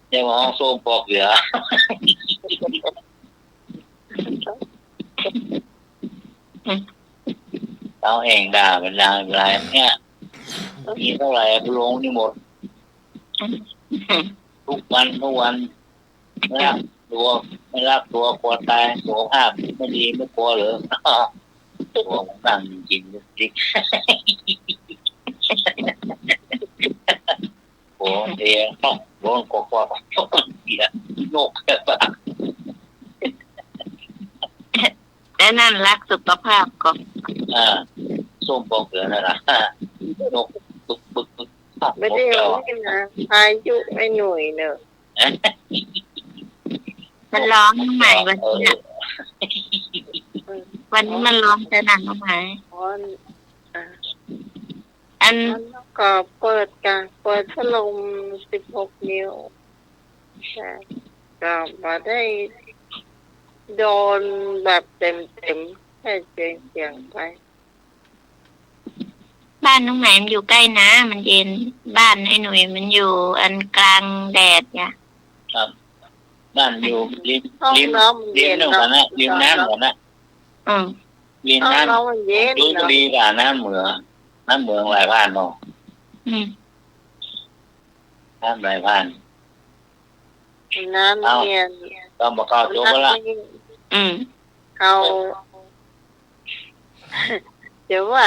เนี่ยมองส้มปอกเหลือเราเองด่าเป็นด่าอะไรเนี่ยมีเท่าไหร่ลงนี่หมดทุกวันไม่รักตัวกลัวตายสุขภาพไม่ดีไม่กลัวเหรอตัวผมตั้งจริงจริงโอ้เดี๋ยวต้องโดนกลัวเดี๋ยวโยกแค่ปาก และนั่นรักสุขภาพก็ ส้มปองเกลือนั่นแหละโยกบึกไม่ได้เอาที่นะอายุไอ้หน่วยเนอะ มันร้องใหม่วันนี้นะวันนี้มันร้องจะหนังใหม่อันก็เปิดพัดลม16 นิ้วก็มาได้โดนแบบเต็มแค่เสียงไปบ้านน้องไหนมันอยู่ใกล้นะมันเย็นบ้านไอ้หนุ่ยมันอยู่อันกลางแดดเนี่ยครับบ้านอยู่ริมน้ำริมนู่นกันนะริมน้ำเหมือนนะริมน้ำดูดีกว่าน้ำเหมืองหลายบ้านเนาะน้ำหลายบ้านน้ำเย็นต้องบอกเขาโจกละเขาจะว่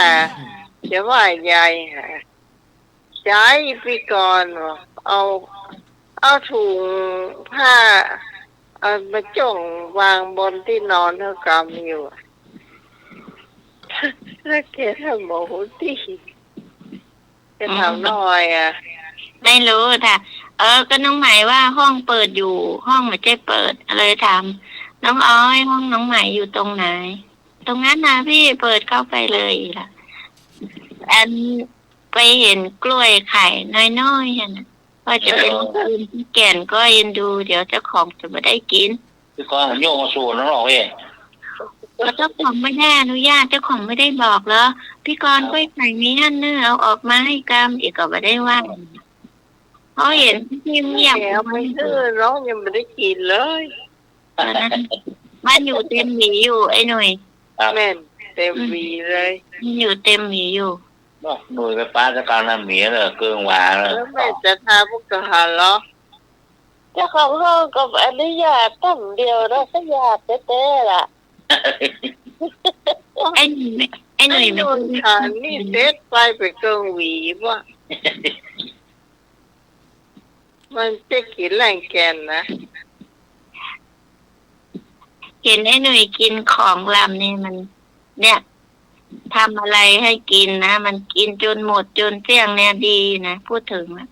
ายายจะ ใจพี่ก่อนว่ะเอาถุงผ้าเอามาจ่งวางบนที่นอนเท่ากำอยู่แล้วแกทำโมโหตีแกทำน้อยอ่ะ ไม่รู้ค่ะก็น้องใหม่ว่าห้องเปิดอยู่ห้องไม่ใช่เปิดเลยถามน้องอ้อยห้องน้องใหม่อยู่ตรงไหน ตรงนั้นนะพี่เปิดเข้าไปเลยล่ะอันไปเห็นกล้วยไข่น้อยๆนะว่าจะเป็นคืนที่แก่นก็เอ็นดู เดี๋ยวเจ้าของจะไม่ได้กิน พี่ก้อนโยกมาสู่นั่นหรอกเว้ย แล้วเจ้าของไม่ได้อนุญาตเจ้าของไม่ได้บอกเหรอพี่กรณ์กล้วยไข่นี้นั่นเนื้อเอาออกมาให้กำอีกก็ไม่ได้ว่าเขาเห็นที่เงียบ แกไม่ซื้อน้องยังไม่ได้กินเลย มันอยู่เต็มหวีอยู่ไอ้หน่ย แม่นเต็มวีเลย มันอยู่เต็มหวีอยู่ หน่วยไฟฟ้าจะการน้ำเมียเลยเกิงหวาเลย แล้วแม่จะทาพวกทหารเหรอเจ้าของห้องก็อนุญาตตั้งเดียวแล้วก็ญาติเต้ๆล่ะ ไอ้หน่ยไอ้หน่ย โดนทานนี่เซ็ตไปเกิงหวีว่ะมันจะกินแรงแกนนะ เห็นไอ้หน่ยกินของลำนี่มัน เนี่ยทำอะไรให้กินนะมันกินจนหมดจนเกลี้ยงเนี่ยดีนะพูดถึงนะ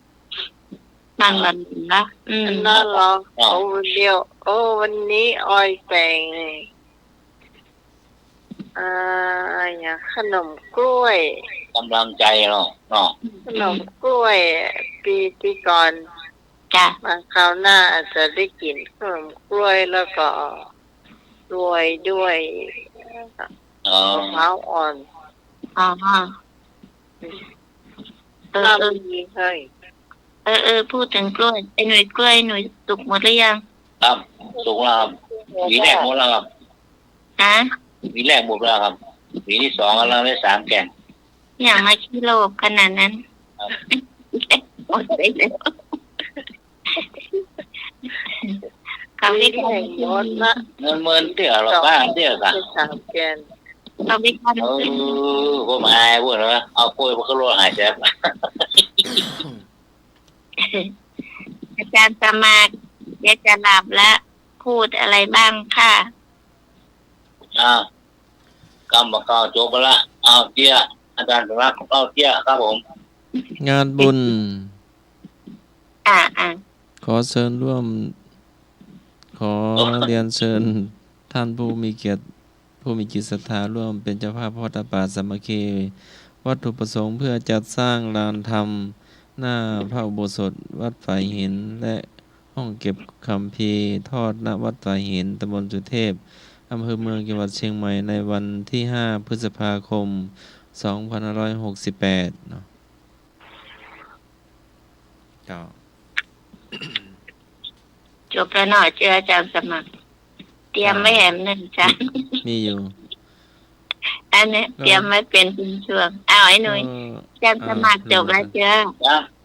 นั่นมันนะน่าลองเอาวันเดียววันนี้ออยแปลงอย่างขนมกล้วย กำลังใจเนาะ ขนมกล้วยปีก่อน จ้ะ มาคราวหน้าอาจจะได้กินขนมกล้วยแล้วก็รวยด้วยมะพร้าวอ่อน อ๋อน่าดีเลยพูดถึงกล้วยไอ้หน่วยกล้วยหน่วยสุกหมดหรือยัง ครับสุกแล้วครับหวีแรกหมดแล้วครับ ฮะ หวีแรกหมดแล้วครับหวีที่สองกำลังได้3 แก่น อย่างมาคิโลขนาดนั้นหมดไปแล้วเขาไม่ได้ หมดละ เมินเตี้ยหรอกบ้างเตี้ยกัน 3 แกน เขาไม่ได้ ผมอายพูดนะเอากล้วยพวกก็รอหายใจ อาจารย์สมัครเดี๋ยวจะหลับแล้วพูดอะไรบ้างค่ะ กำมาเก่าจบไปละเตี้ยอาจารย์สมัครเตี้ยครับผม งานบุญ ขอเชิญร่วม ขอเรียนเชิญท่านผู้มีเกียรติผู้มีจิตศรัทธาร่วมเป็นเจ้าภาพทอดผ้าป่าสามัคคีวัตถุประสงค์เพื่อจัดสร้างลานธรรมหน้าพระอุโบสถวัดฝายหินและห้องเก็บคัมภีร์ทอดณวัดฝายหินตำบลสุเทพอำเภอเมืองจังหวัดเชียงใหม่ในวันที่5 พฤษภาคม 2568 เนาะจบแล้วหน่อยเจออาจารย์สมัครเตรียมไม่แหม1 จานมีอยู่ อันนี้เตรียมไว้เป็นช่วงไอ้หนุ่ยอาจารย์สมัครจบแล้วเจ้า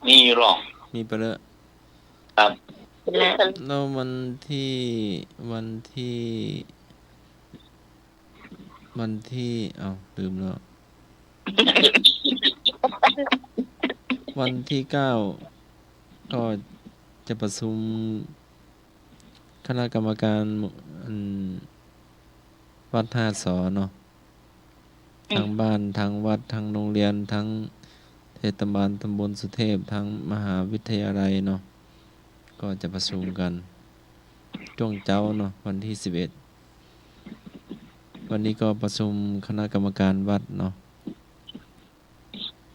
มีหรอมีไปเลย ครับ แล้ววันที่ลืมแล้ว วันที่9ก็จะประชุมคณะกรรมการวัดท่าสอเนาะทางบ้านทางวัดทางโรงเรียนทางเทศบาลตำบลสุเทพทางมหาวิทยาลัยเนาะก็จะประชุมกันช่วงเจ้าเนาะวันที่11วันนี้ก็ประชุมคณะกรรมการวัดเนาะ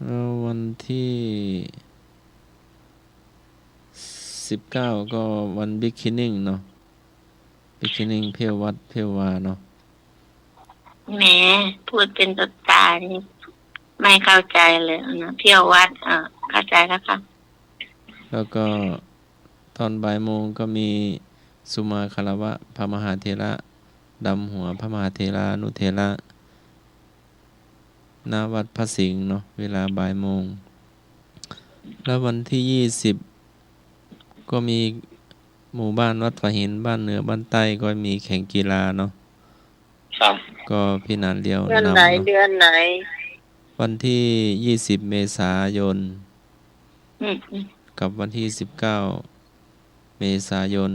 แล้ววันที่19ก็วันบิ๊กคินนิ่งเนาะบิ๊กคินนิ่งเพียววัดเพียววาเนาะแหมพูดเป็นตัวตานี่ไม่เข้าใจเลยนะเที่ยววัดเข้าใจแล้วค่ะแล้วก็ตอนบ่ายโมงก็มีสุมาคารวะพระมหาเถระดำหัวพระมหาเถระนุเถระณวัดพระสิงห์เนาะเวลาบ่ายโมงแล้ววันที่20ก็มีหมู่บ้านวัดฝายหินบ้านเหนือบ้านใต้ก็มีแข่งกีฬาเนาะครับก็พี่นานเดียว เดือนไหนวันที่20 เมษายน กับวันที่19 เมษายน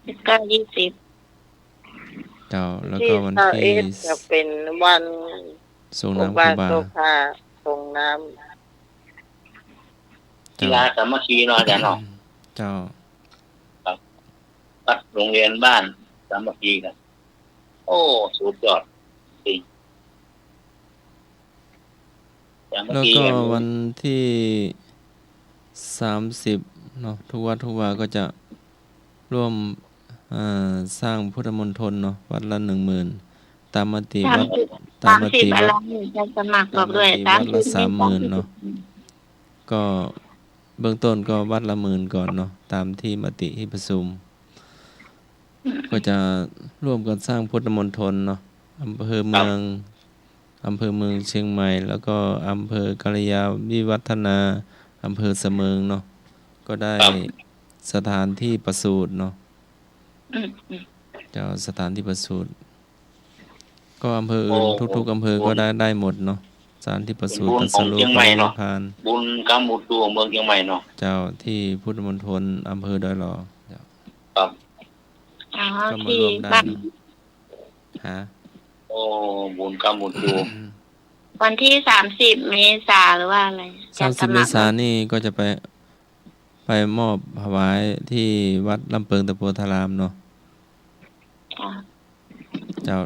19-20เจ้าแล้ว ที่ ก็วันที่ 21จะเป็นวัน ส่ง อุ น้ำค บา รูบา สกาส่งน้ำ กีฬาสามัคคีเนาะอาจารย์เนาะ เจ้า วัดโรงเรียนบ้านสามัคคีกันโอ้สุดยอดจริงสามัค แล้ว คี ก็ กัน วันที่30เนาะทุกวัดทุกวาก็จะร่วมสร้างพุทธมณฑลเนาะวัดละ 10,000 ตามมติวัดตามมติ 30 วั อะไร ด จะสมัครบอกด้วย ตามมติวัดละ 30 30,000 เนาะก็เบื้องต้นก็วัดละ 10,000 ก่อนเนาะตามที่มติที่ประชุมก็จะร่วมกันสร้างพุทธมณฑลเนาะอำเภอเมืองเชียงใหม่ แล้วก็อำเภอกัลยาวิวัฒนาอำเภอเสมิงเนาะก็ได้สถานที่ประสูติเนาะเจ้าสถานที่ประสูติก็อำเภออื่นทุกๆอำเภอก็ได้หมดเนาะสถานที่ประสูติตรัสรู้ปรินิพพาน บุญกำมุดดวงเมืองเชียงใหม่เนาะ เจ้าที่พุทธมณฑลอำเภอดอยหล่อเจ้า ครับ อ๋อ ก็มา ที่ ร่วมได้ บ้าน เนาะฮะ โอ้บุญกำมุดดวง วันที่30 เมษาหรือว่าอะไรจะส 30 เม มัคร ษายนนี่ก็จะไปมอบถวายที่วัดลำเปิงตะโพธารามเนาะ อ๋อ เจ้า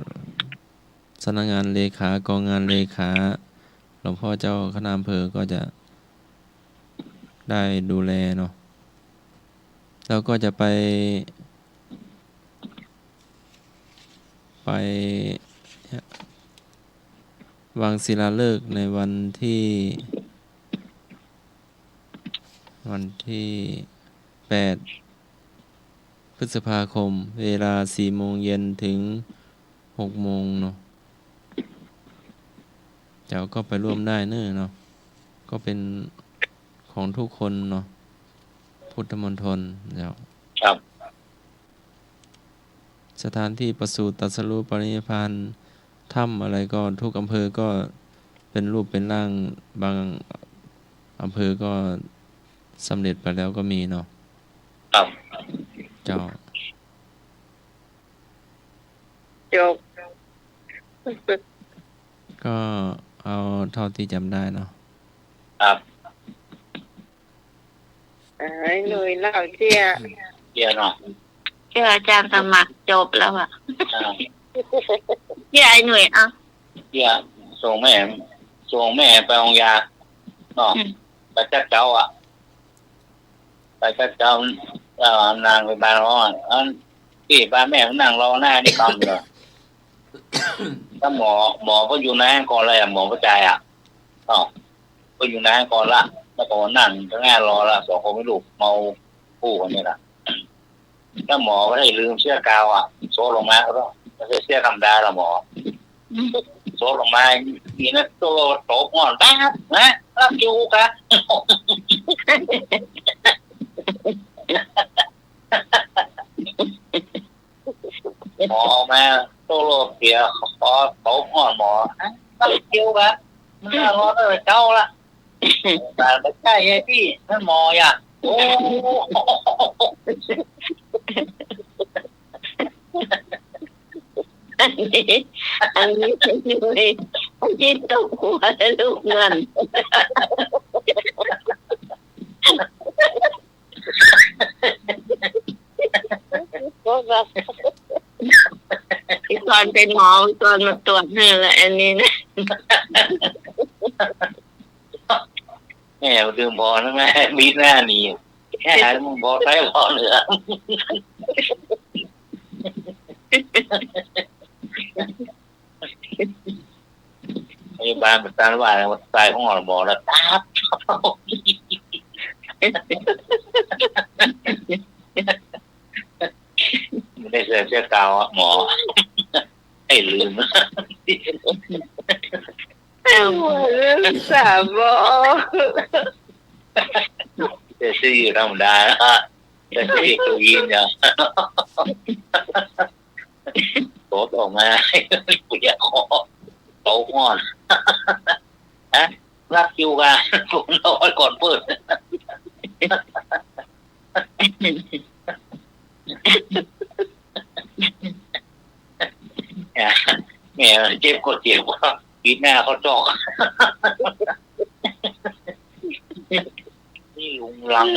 สำนักงานเลขากองงานเลขาหลวงพ่อเจ้าคณะอำเภอก็จะได้ดูแลเนาะแล้วก็จะไปวางศิลาฤกษ์ในวันที่8 พฤษภาคมเวลา 4 โมงเย็นถึง 6 โมงเนาะเจ้าก็ไปร่วมได้เนาะก็เป็นของทุกคนเนาะพุทธมณฑลเจ้า ครับ สถานที่ประสูติตรัสรู้ปรินิพพานถ้ำอะไรก็ทุกอำเภอก็เป็นรูปเป็นร่างบางอำเภอก็สำเร็จไปแล้วก็มีเนาะ ครับ เจ้า จบ ก็เอาเท่าที่จำได้เนาะ ครับ ให้หน่วยเล่าเชี่ย เยี่ยเนาะ เชื่ออาจารย์สมัครจบแล้วอ่ะ อ่า เชื่อไอ้หน่วยอ่ะ เยี่ยส่งแม่ไปองยาเนาะไปจัดเจ้าอ่ะไปจัดเจ้านางไปบ้านรออันที่บ้านแม่นั่งรอหน้านี่คำเลยถ้าหมอก็อยู่ในห้องก่อนเลยอ่ะหมอประจายอ่ะเนาะก็อยู่ในห้องก่อนละแล้วก็นั่งทั้งงานรอละ2 คนไม่ลูกเมาคู่กันนี่แหละถ้าหมอก็ได้ลืมเสื้อกาวอ่ะโซ่ลงมาก็ต้องไม่ใช่เสื้อธรรมดาละหมอโซ่ลงมามีนักตัวโตก่อนป๊บนะรับอยู่ค่ะหมอเอามาโซ่โลเสียขอโตก่อนหมอรับอยู่ค่ะมันน่ารอเลยเจ้าละแต่ไม่ใช่ไอ้พี่นั่นหมออ่ะโอ้ อันนี้เป็นหน่วยที่ตกหัวลูกเงิน ก็แบบ ตอนเป็นหมอตอนมาตรวจนี่แหละอันนี้นะ แม่ดื่มพอนะแม่มีหน้าหนีแค่หายมึงบอกได้พอเหลือพยาบาลประจานว่าตายของหมอบอกแล้วตาบไม่ได้เสียเสื้อกาวอ่ะหมอให้ลืม เรื่องสามบอ จะซื้อธรรมดาจะซื้อตัวยินเนี่ยโตออกมาเปียกคอโตงอนฮะรับคิวกันผมรอก่อนเปิด แม่เจ็บก็เจ็บว่าปีหน้าเขาจอกนี่ลุงลัง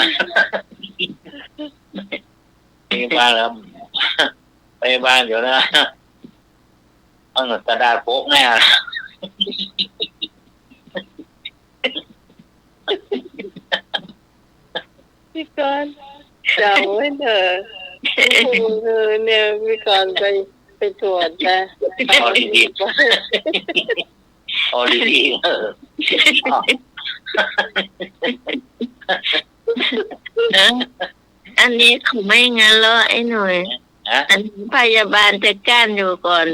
ไปบ้านแล้วไปบ้านเดี๋ยวนะเอาเงินกระดาษโป๊กแน่พี่กรณ์จำไว้เถอะเนี่ยพี่กรณ์ไปตรวจนะ เอาดีๆเอาดีๆอันนี้เขาไม่งั้นแล้วไอ้หน่อยอันนี้พยาบาลจะก้านอยู่ก่อน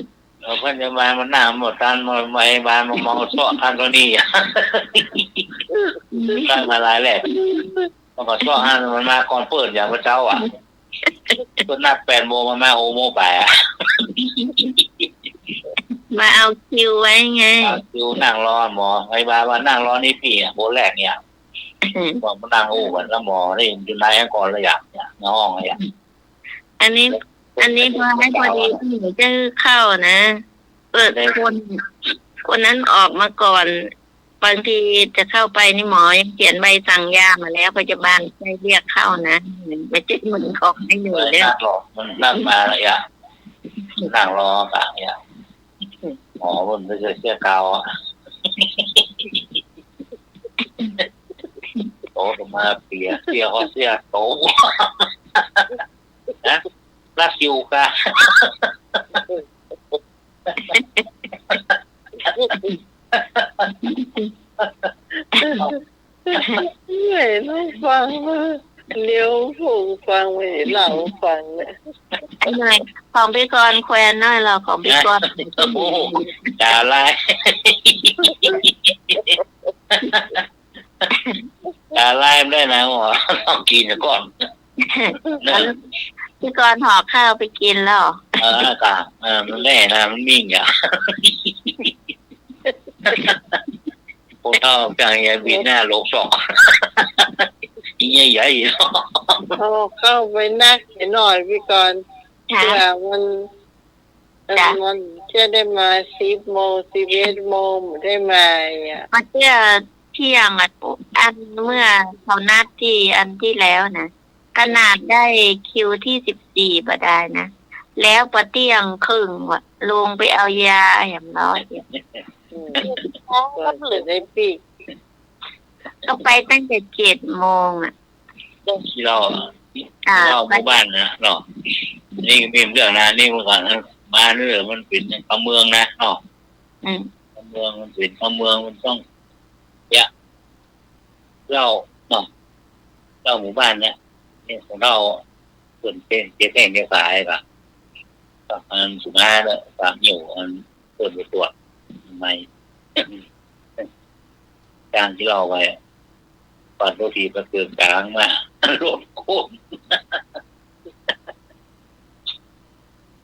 พยาบาลมันหน้าหมดการพยาบาลมันมองซ้ออันตัวนี้ตั้งมาหลายแหละมันก็ซ้ออันมันมาก่อนเปิดอย่างพระเจ้าอ่ะก็นัด8 โมงมา6 โมงไปอ่ะ มาเอาคิวไว้ไง คิวนั่งรอหมอพยาบาลว่านั่งรอนี่พี่โบแรกเนี่ยบอกมานั่งอู้กันแล้วหมอนี่อยู่ไหนก่อนเลยอย่างเนี่ยในห้องอะไรอย่าง อันนี้พอให้พอดีพี่จะเข้านะเปิดคนนั้นออกมาก่อนบางทีจะเข้าไปนี่หมอยังเขียนใบสั่งยามาแล้วพยาบาลให้เรียกเข้านะไม่ใช่เหมือนของให้อยู่แล้ว มันนั่งมาอะไรอย่างนั่งรอกะอย่างหมอมันไม่ใช่เสื้อกาวโตมาเปียเสียเขาเสียโตนะรักคิวค่ะไม่ฟังเลี้ยวผูกฟังไม่เราฟังเนี่ย ไอ้หน่อยของพี่กรณ์แควนน้อยเราของพี่กรณ์ โอ้ด่าไรด่าไรไม่ได้นะหมอต้องกินก่อน พี่กรณ์ห่อข้าวไปกินแล้ว กะมันแน่นะมันมิ่งอ่ะพวกเราจังยังบินหน้าโลกสองยิ่งใหญ่เอาเข้าไปนักหน่อยพี่กรณ์เพื่อมันจะได้มา10 โมง11 โมงได้มาอ่ะมาเที่ยเที่ยงอันเมื่อเขานัดที่อันที่แล้วนะขนาดได้คิวที่14บ่ได้นะแล้วปะเที่ยงครึ่งว่ะลงไปเอายาอย่างน้อยก็เหลือได้ปีกก็ไปตั้งแต่7 โมงอ่ะที่เราหมู่บ้านนะเนาะนี่มีเรื่องนะนี่มันก่อนมาเรื่องมันเป็นอำเมืองนะเนาะอำเมืองมันเป็นอำเมืองมันต้องเนี่ยเราเนาะเราหมู่บ้านเนี่ยของเราส่วนเป็นเจ๊แข่งเจ๊ขายป่ะอันสุมาเนี่ยฝากอยู่อันเปิดไปตรวจไม่การที่เราไปก่อนตัวทีก็เกินกลางมาโลดโค่น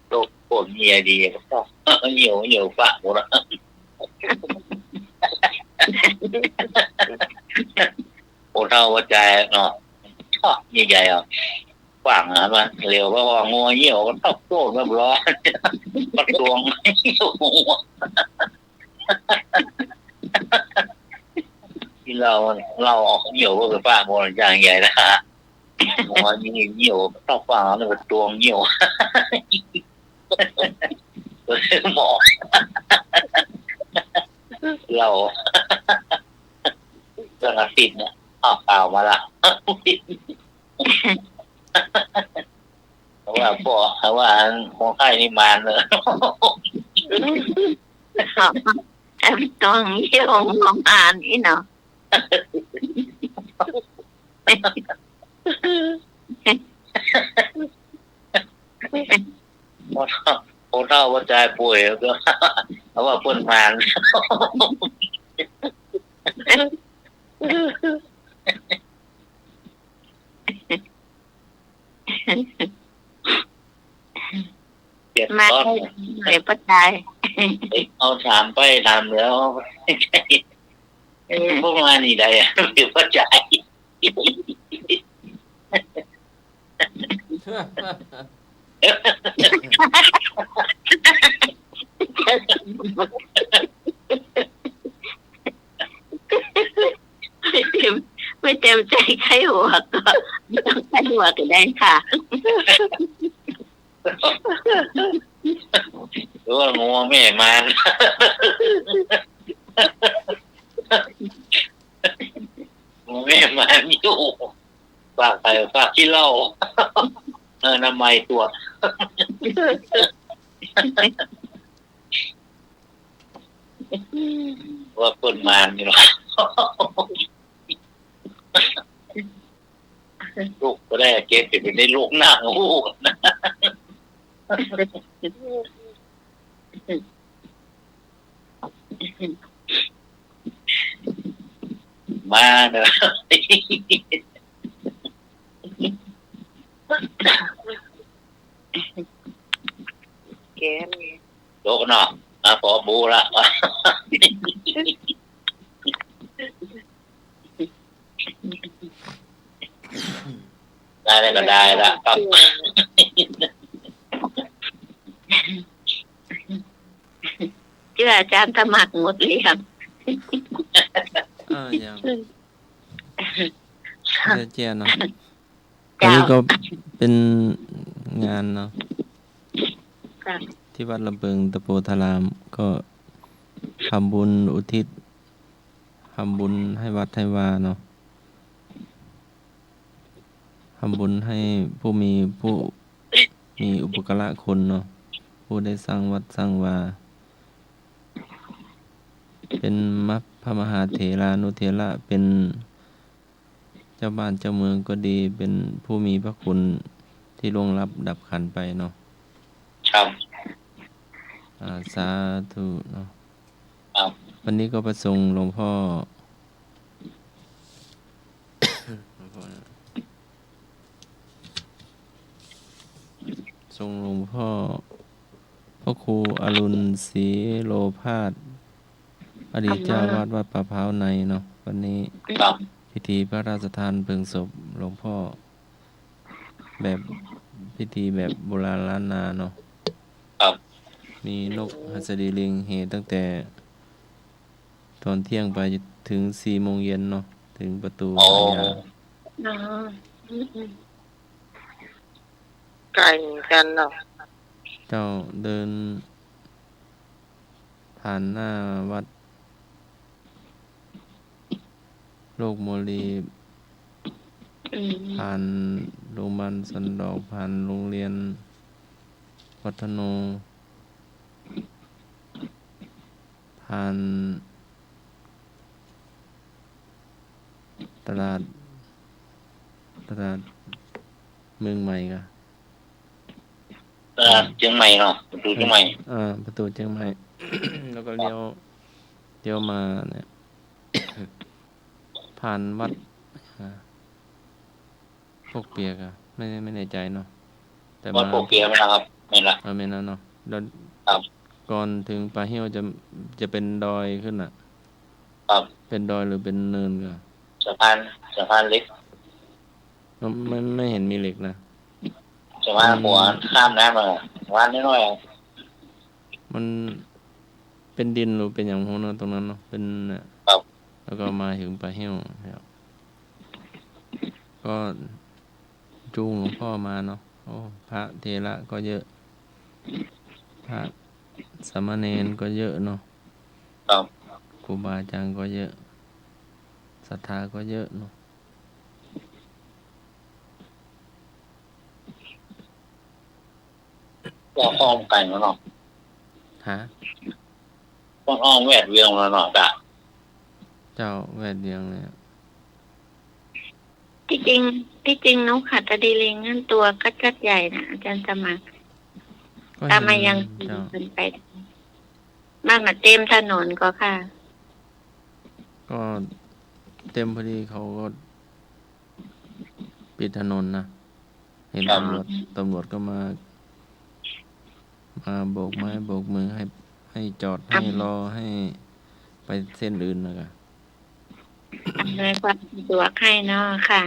โลดโค่นเมียดีก็ต้องเหนียวฝากหมดละโอ้เท่าว่าใจเนาะชอบใหญ่ๆอ่ะฝังอ่ะมันเร็วว่างัวเหี่ยวก็ต้องโดนแบบร้อนปัดดวงที่เราออกเหี่ยวก็เป็นป้าโมนอย่างใหญ่นะฮะงัวเหี่ยวต้องฝังแล้วเป็นดวงเหี่ยวหมอเราเรื่องอาทิตย์เนี่ยเอาเปล่ามาละเพราะว่าพ่อเพราะว่าของไข้นี่มาเลยต้องเยี่ยมของอ่านนี่เนาะโอ้เท่าว่าใจป่วยก็เพราะว่าพ่นมานมาเลยป้าใจเอาถามไปถามแล้วพวกมานี่ได้เดี๋ยวป้าใจ ไม่เต็มใจใครหัวก็ไม่ต้องใครหัวก็ได้ค่ะ หรือว่างูแม่มันงูแม่มันอยู่ฝากใครฝากที่เล่าน้ำไม้ตัวว่าคนมันนี่หรอลูกก็ได้เก็บไปในลูกหน้างูนะมาเด้อแกน โลกเนาะขอบูละได้แล้วก็ได้ละครับเชื่ออาจารย์สมัครหมดหรือยัง ยังเจียเนาะอันนี้ก็เป็นงานเนาะที่วัดลำเบิงตะโพธารามก็ทำบุญอุทิศทำบุญให้วัดให้วาเนาะทำบุญให้ผู้มีอุปการะคุณเนาะผู้ได้สร้างวัดสร้างวาเป็นพระมหาเถรานุเถระเป็นเจ้าบ้านเจ้าเมืองก็ดีเป็นผู้มีพระคุณที่ล่วงลับดับขันไปเนาะ ครับ สาธุเนาะวันนี้ก็ประสงค์หลวงพ่อ ทรงหลวงพ่อพระครูอรุณศรีโลภาสอดีตเจ้าวาดวัดป่าพร้าวในเนาะวันนี้พิธีพระราชทานเพลิงศพหลวงพ่อแบบพิธีแบบโบราณล้านนาเนาะมีนกหัสดีลิงเหตุตั้งแต่ตอนเที่ยงไปถึง4 โมงเย็นเนาะถึงประตูพญาไก่กันเนาะ เจ้าเดินผ่านหน้าวัดโลกโมลีผ่านโรงพยาบาลสันดอกผ่านโรงเรียนวัฒโนผ่านตลาดเมืองใหม่กะเชียงใหม่เนาะประตูเชียงใหม่ประตูเชียงใหม่ แล้วก็เลี้ยวมาเนี่ย ผ่านวัดพวกเปียกอะไม่แน่ใจเนาะแต่วัดพวกเปียกนะครับไม่ละไม่นั่นเนาะแล้วก่อนถึงป่าเหี่ยวจะเป็นดอยขึ้นอ่ะครับเป็นดอยหรือเป็นเนินก็สะพานเล็กไม่เห็นมีเหล็กนะสะพานหัวข้ามน้ำมาวันน้อยๆมันเป็นดินหรือเป็นอย่างพวกนั้นตรงนั้นเนาะเป็นแล้วก็มาถึงป่าเหี่ยวก็จูงหลวงพ่อมาเนาะโอ้พระเถระก็เยอะพระสามเณรก็เยอะเนาะครูบาอาจารย์ก็เยอะศรัทธาก็เยอะเนาะก็อ้อมไกลเนาะก็อ้อมแวดเวียงเนาะเจ้าแวดเวียงเลยที่จริงนกขัตดีลิงนั่นตัวกัดใหญ่นะอาจารย์สมัครตามมายังเป็นไปมากมาเต็มถนนก็ค่ะก็เต็มพอดีเขาก็ปิดถนนนะเห็นตำรวจก็มาโบกไม้โบกมือให้จอดให้รอให้ไปเส้นอื่นนะคะอำนวยความสะดวกให้เนาะค่ะ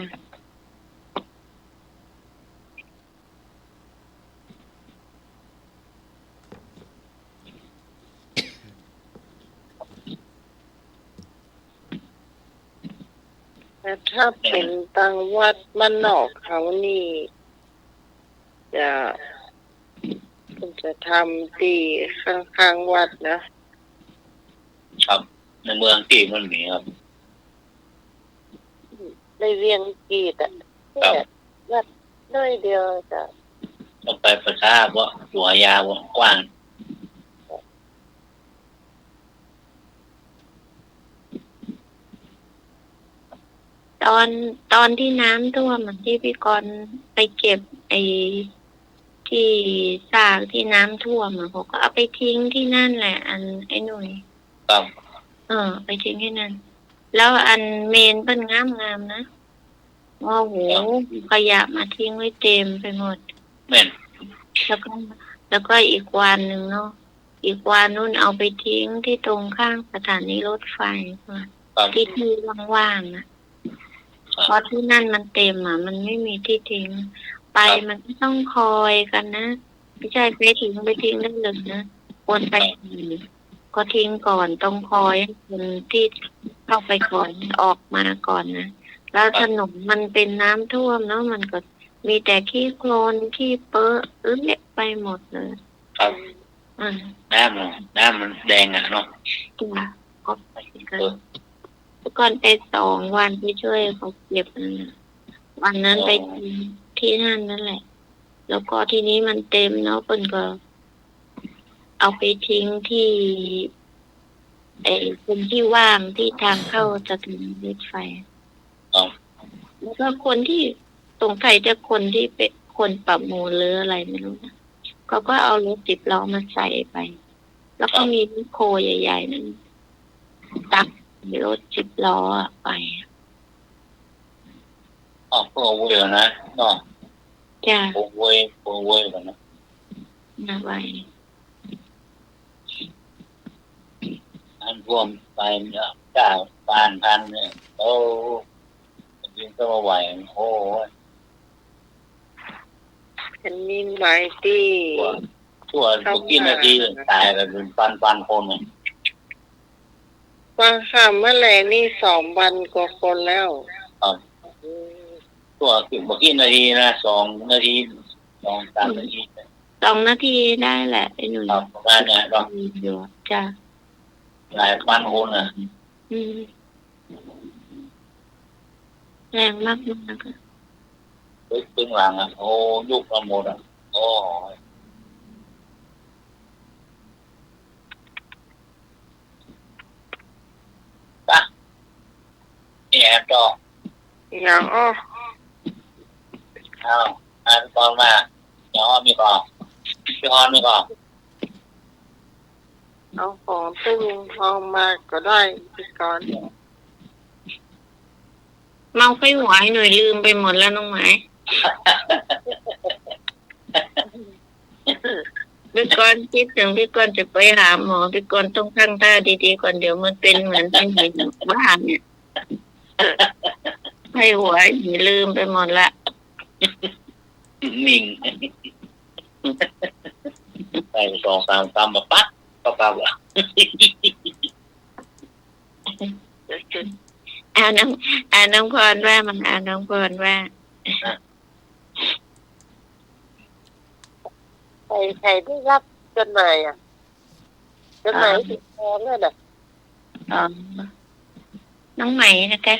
แต่ถ้าเป็นตังวัดบ้านนอกเขานี่จะคุณจะทำตีข้างๆวัดนะครับ ในเมืองที่มันมีครับ ในเวียงกีดอ่ะ ครับ แค่วัดน้อยเดียวจะ ต้องไปประชาว่าหัวยาวกว้าง ตอนที่น้ำท่วมอะที่พี่กรณ์ไปเก็บไอ้ที่ซากที่น้ำท่วมอะผมก็เอาไปทิ้งที่นั่นแหละอันไอ้หนุ่ย ครับ ไปทิ้งที่นั่นแล้วอันเมนเป็นงามนะโอ้โหขยะมาทิ้งไว้เต็มไปหมด แม่น แล้วก็อีกวันหนึ่งเนาะอีกวันนู้นเอาไปทิ้งที่ตรงข้างสถานีรถไฟ ครับ ที่ว่างๆนะเพราะที่นั่นมันเต็มอ่ะมันไม่มีที่ทิ้งไปมันก็ต้องคอยกันนะไม่ใช่ไปทิ้งได้เลยนะคนไปก็ทิ้งก่อนต้องคอยคนที่เข้าไปก่อนออกมาก่อนนะแล้วถนนมันเป็นน้ำท่วมเนาะมันก็มีแต่ขี้โคลนขี้เปื้อนเละไปหมดเลย ครับ อ่า น้ำมันแดงอ่ะเนาะ ก็ไปกันก่อนไป2 วันไปช่วยเขาเก็บนั่นน่ะวันนั้นไปที่นั่นนั่นแหละ แล้วก็ทีนี้มันเต็มเนาะเพิ่นก็เอาไปทิ้งที่คนที่ว่างที่ทางเข้าจะถึงรถไฟ ครับ แล้วก็คนที่สงสัยจะคนที่เป็นคนประมูลหรืออะไรไม่รู้นะเขาก็เอารถ10 ล้อมาใส่ไป แล้วก็มีรถโคใหญ่ๆนั้นตักรถ10 ล้อไป พวกเวรนะเนาะ จ้า พวกเวรกันนะ มาไว้ อันรวมไปเนี่ยจ้าบ้านพันเนี่ยโอ้ยิงก็มาไหวโอ้ย ฉันมีหมายที่ ทั่วทุกกี่นาทีตายกันเป็นพันคนเลย ฟังค่ะเมื่อไหร่นี่2 วันกว่าคนแล้ว ครับทั่วกี่นาทีนะ2 นาที2-3 นาที 2 นาทีได้แหละไอ้หนุ่ม ครับประมาณนี้เนาะ อยู่จ้า หลายพันคนอ่ะ แรงมากนะก็ ตึ้งหลังอ่ะโอ้ยุบมาหมดอ่ะโอ้ป่ะนี่แอบจอ อย่างเอาอันตอนมาเดี๋ยวมีก่อนพี่ฮอนมีก่อน เอาของตึ้งทองมาก็ได้พี่ก่อน เมาไข้หวายหน่อยลืมไปหมดแล้วน้องหมายพี่กรณ์คิดถึงพี่กรณ์จะไปหาหมอพี่กรณ์ต้องตั้งท่าดีๆก่อนเดี๋ยวมันเป็นเหมือนเป็นเหตุบ้าเนี่ยไข้หวายหน่อยลืมไปหมดละ นิ่งไป2-3 มาปั๊บก็ปั๊บอ่ะ น้องพรว่ามันน้องพรว่า ใครได้รับจดหมายจดหมายติดแทนเลยน่ะ อ๋อน้องใหม่นะคะ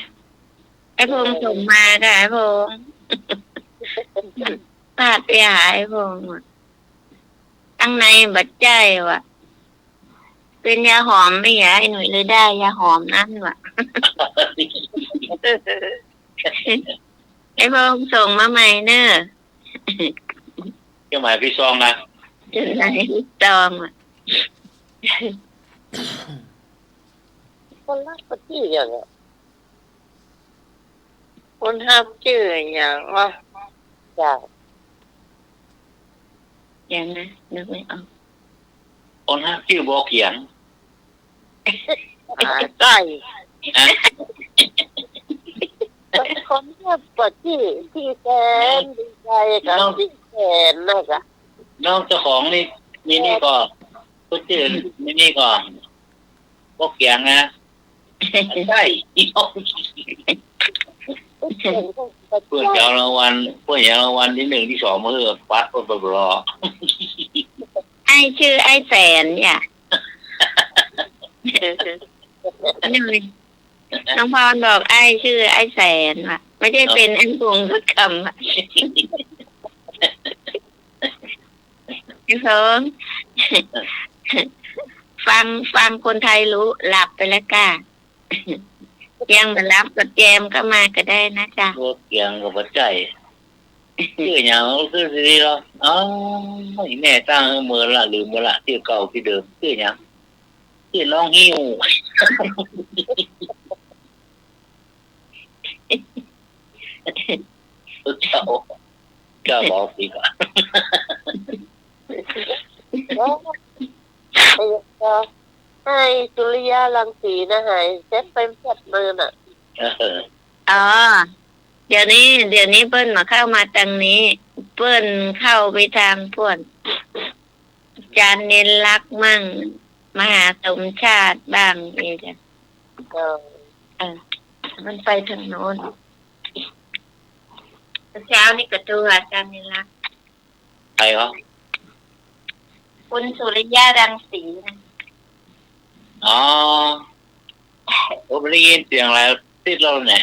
ไอ้พงษ์ส่งมาค่ะไอ้พงษ์พาดไปหาไอ้พงษ์ตั้งในบัดใจว่ะเป็นยาหอมไม่ยาไอ้หนุ่ยเลยได้ยาหอมนั่นว่ะ ไอ้พงษ์ส่งมาใหม่เนอะ ก็หมายพี่ซองนะ จนไหนจองอ่ะ คนรักก็ชื่ออย่างคนห้ามชื่ออย่างว่าจาก อย่างนะนึกไม่ออก คนห้าชื่อบอกเขียน ใกล้ นะ คนห้ามก็ชื่อที่แทนดีใจกับที่แทนนะคะ น้องเจ้าของนี่ก็ก็ชื่อนี่ก็บอกเขียนนะใช่ เพื่อนจะเอารางวัลเพื่อนจะเอารางวัลที่ 1 ที่ 2มาเพื่อปัดไปรอ ไอ้ชื่อไอ้แสนเนี่ยนี่น้องพรบอกไอ้ชื่อไอ้แสนว่ะไม่ได้เป็นไอ้พงสักคำอ่ะพี่เพิ่งฟังคนไทยรู้หลับไปแล้วก้ายังมารับกับแจมก็มาก็ได้นะจ๊ะ รถเกียงกับปัจจัยชื่ออย่างคือสิเหรออ๋อไม่แม่ตั้งเมื่อละลืมเมื่อละชื่อเก่าที่เดิมชื่ออย่างชื่อน้องหิ้วเจ้าบอกสิก่อน ให้สุริยารังสีนะหายเซ็ตไปเซ็ตมือน่ะ อ๋อเดี๋ยวนี้เปิ้ลมาเข้ามาทางนี้ เปิ้ลเข้าไปทางพวกจานเน้นรักมั่งมหาสมชาติบ้างนี่จ้ะมันไปทางโน้นเช้านี่ก็ตัวอาจารย์เน้นรัก ใครเขา คุณสุริยารังสีนะ อ๋อผมได้ยินเสียงอะไรติดเราเนี่ย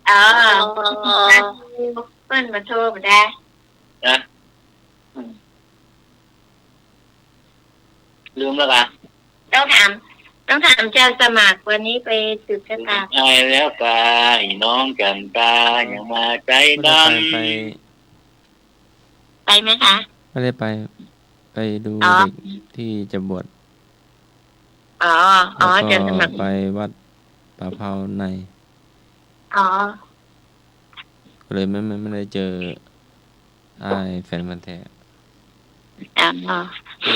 อ๋อเปิ้ลมาโทรมาได้ นะลืมแล้วกัน ต้องถามเจ้าสมัครวันนี้ไปสืบชะตา ไอ้แล้วกายน้องกันตายังมาใจด ไป ไปไหมคะ ไม่ได้ไปดู อ๋อ เด็กที่จะบวช อ๋อ แล้ว เจ้าส ก็ มัคร ไปวัดป่าเผาใน อ๋อ ก็เลยไม่ได้เจออ้ายแฟนมันธุ์แท้ อ๋อ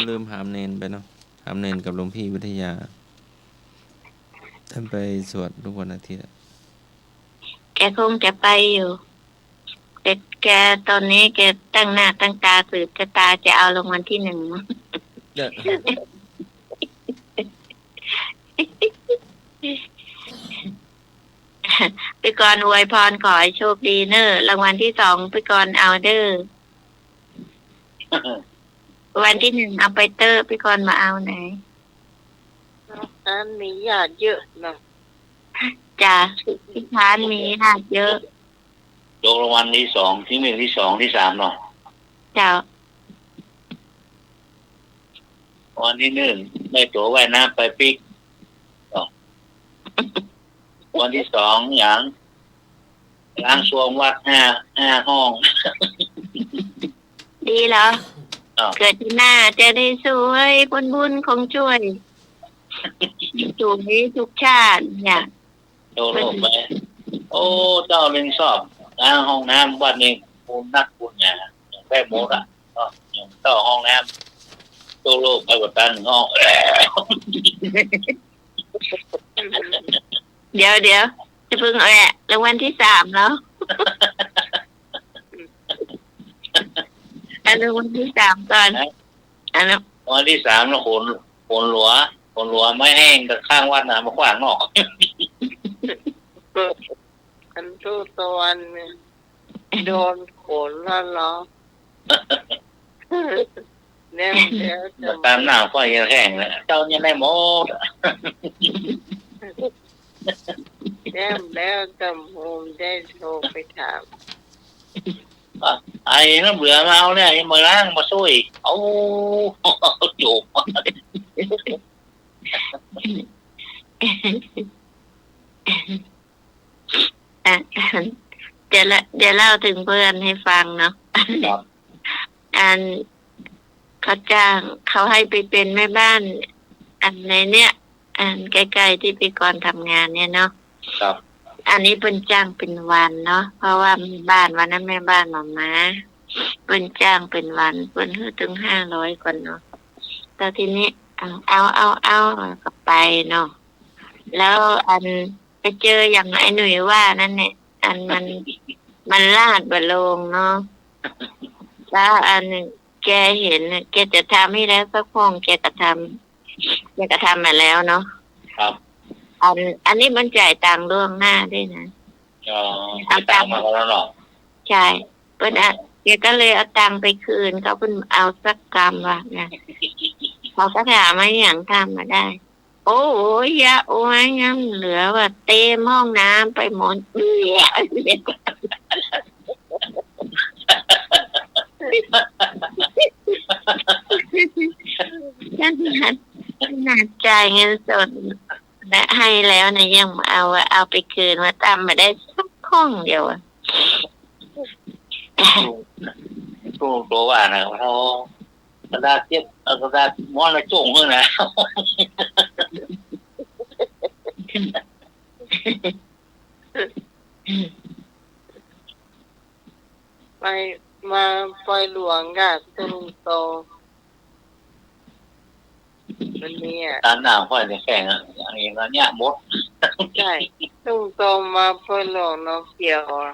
ลืมหามเนนไปเนาะหามเนนกับหลวงพี่วิทยาท่านไปสวดทุกวันอาทิตย์อะ แกคงจะไปอยู่แต่แกตอนนี้แกตั้งหน้าตั้งตาสืบชะตาจะเอารางวัลที่ 1มั้ง พี่กรณ์อวยพรขอให้โชคดีเนอะรางวัลที่ 2พี่กรณ์เอาเด้อ ำ วันที่ 1เอาไปเตอร์พี่กรณ์มาเอาไหน อันมีญาติเยอะนะ จ้ะพี่พานมีญาติเยอะ ยกรางวัลที่ 2 ที่ 1 ที่ 2 ที่ 3เนาะ เจ้า วันที่ 1ได้ตั๋วว่ายน้ำไปปิกวันที่ 2อย่างล้างสวมวัด5ห้อง ดีเหรอ อ้าว เกิดที่หน้าจะได้สวยผลบุญของช่วยถูกนี้ทุกชาติเนี่ย โดนลงไปโอ้เจ้าเล่นสอบล้างห้องน้ำวันนี้ปูนักปูเนี่ยอย่างได้หมดอ่ะก็อย่างเจ้าห้องน้ำโตโลกไปกว่าตันห้อง เดี๋ยวจะพึ่งเอาแหละรางวัลที่ 3แล้ว อันรางวัลที่ 3ก่อนอันนั้น วันที่ 3แล้วขนหลัวไม่แห้งกับข้างวัดนะมาขวางนอก อันตู้ตะวันเนี่ยโดนขนแล้วเหรอเนี่ยเดี๋ยวจะ ตามหน้าไฟยังแห้งเลยเจ้ายังได้หมด แล้วกำภูมิได้โทรไปถาม ไอ้น้ำเบื่อมาเอาเนี่ยยังมาล้างมาช่วยเอาจูบ อ่ะเดี๋ยวเล่าถึงเพื่อนให้ฟังเนาะ ครับ อันเขาจ้างเขาให้ไปเป็นแม่บ้าน อันในเนี้ยอันใกล้ๆที่พี่กรณ์ทำงานเนี่ยเนาะ ครับ อันนี้เป็นจ้างเป็นวันเนาะเพราะว่ามีบ้านวันนั้นแม่บ้านมามาเป็นจ้างเป็นวันเป็นถึง500คนเนาะแต่ทีนี้เอาก็ไปเนาะแล้วอันไปเจออย่างไอ้หนุ่ยว่านั่นเนี่ยอันมันลาดบะลงเนาะแล้วอันแกเห็นแกจะทำให้แล้วสักห้องแกก็ทำมาแล้วเนาะ ครับ อันนี้มันจ่ายตังค์ล่วงหน้าด้วยนะ อ๋อไปตามมาแล้วเนาะ ใช่เพิ่นอ่ะแกก็เลยเอาตังค์ไปคืนเขาเพิ่นเอาสักกรรมว่านะเขาก็ถามว่าอย่างทำมาได้ โอ้ยยะโอ้ยงั้นเหลือว่าเต็มห้องน้ำไปหมดเบื่อขนาดจ่ายเงินสดและให้แล้วนะยังเอาไปคืนมาตามมาได้สักห้องเดียวอะ ตัวว่านะเขากระดาษเจ็บกระดาษม้วนละจุ่งเลยนะ ไปมาปล่อยหลวงกับตุลุงโตวันนี้อ่ะ ตามหน้าค่อยจะแข่งอ่ะอย่างนี้ก็เนี่ยมด ใช่ตุลุงโตมาปล่อยหลวงน้องเกียวอ่ะ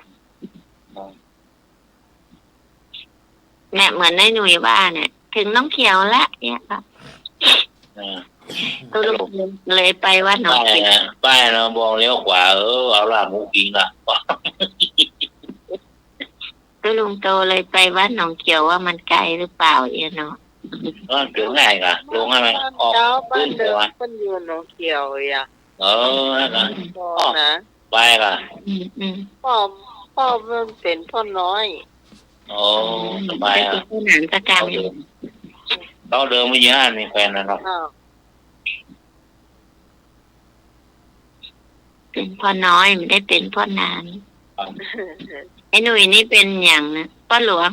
เนี่ยเหมือนในหนุ่ยว่าเนี่ย ถึงน้องเขียวละเนี่ยค่ะตัวลูกเลยไปว่าน้องเขียว ป้ายเราบอกเลี้ยวขวาเอาละหมูกิงละ ตัวลุงโตเลยไปวัดหนองเขียวว่ามันไกลหรือเปล่าเนาะ ก็ถึงง่ายกะลงให้มันออก เจ้าบ้า ขึ้ น น เดิ ตัว มมันอยู่น้องเกียวอ่ะ นั่น พ่อนะ ไปกะ พ่อมันเป็นพ่อน้อย โอ้สบายอ่ะ เป็นผู้หนานประการ เขาเดิมไม่ยี่ห้ามีแฟนนะครับ อ้าว เป็นพ่อน้อยไม่ได้เป็นพ่อนานไอ้หนุ่ยนี่เป็นอย่างนะพ่อหลวง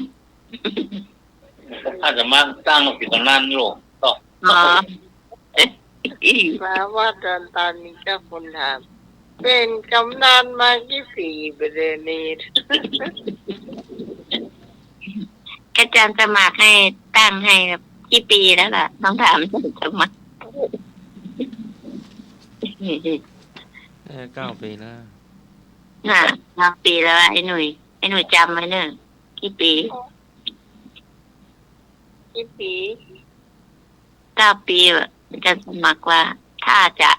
ถ้าจะมาตั้งปิดตำนานลูกก็ อ๋อ มาว่าตอนนี้เจ้าคนถามเป็นกำนันมากี่ปีประเดี๋ยวนี้ อาจารย์สมัครให้ตั้งให้แบบกี่ปีแล้วล่ะต้องถามสมัคร 9 ปีแล้ว 5 ปีแล้วไอ้หนุ่ยจำไว้เนอะกี่ปี กี่ปี 9 ปีอะอาจารย์สมัครว่าถ้าจะ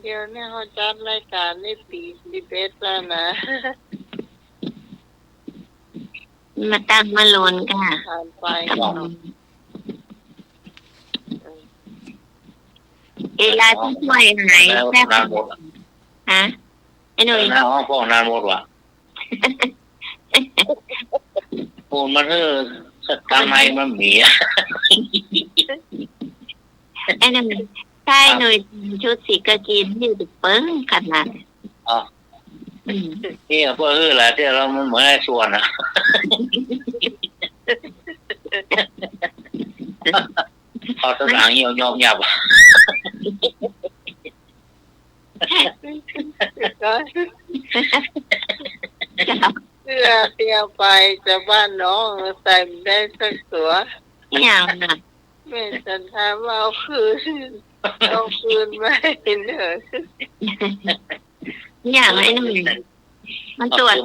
เดี๋ยวนี้เขาจัดรายการในปี11แล้วนะ มาตั้งมาลุนค่ะ ผ่านไป เวลาที่ช่วยหาย แล้ว แค่ นานหมด ฮะไอ้หนุ่ย หน้าห้องพ่อนานหมดว่ะปูนมันทำไมมันหมี ไอ้หนุ่ยใช่หนุ่ยชุดสีกากีนยืดเปิ้งขนาด อ๋อนี่พวกแหละที่เรามันเหมือนไอ้ส่วนอ่ะพอตัวหนังเหี่ยวยอมยับ ก็เสื้อเตียวไปจะบ้านน้องใส่ไม่ได้สักตัว อย่างน่ะ แม่ฉันถามว่าเอาคืนไหมเนอะ อย่างไอ้หนุ่ยมันตรวจ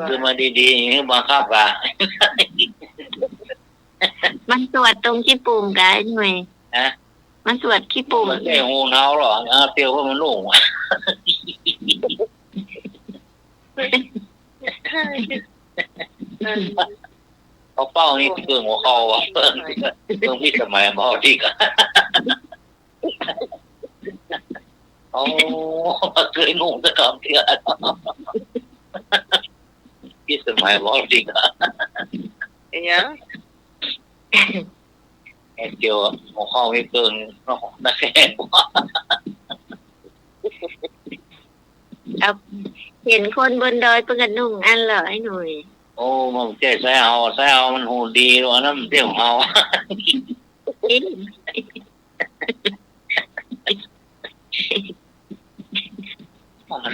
คือมาดีๆอย่างนี้บังคับอ่ะ มันตรวจตรงขี้ปุ่มกับไอ้หนุ่ย ฮะ มันตรวจขี้ปุ่ม มันแค่งูเท้าหรอเตียวว่ามันลุ่ง เขาเป้านี่เครื่องหัวเขาอ่ะเครื่องพิสมัยมาเอาที่กันโอ้เคยนุ่งจะทำเที่ยพิสมัยมาเอาที่กัน เนี่ย ไอ้เจียวหัวเขาไม่เกินนักแข่ง เอาเห็นคนบนดอยเปิดนุ่งอันเหรอไอ้หนุ่ย โอ้มันเจ๊ใส่เอามันหูดีด้วยนะมันเที่ยวเอา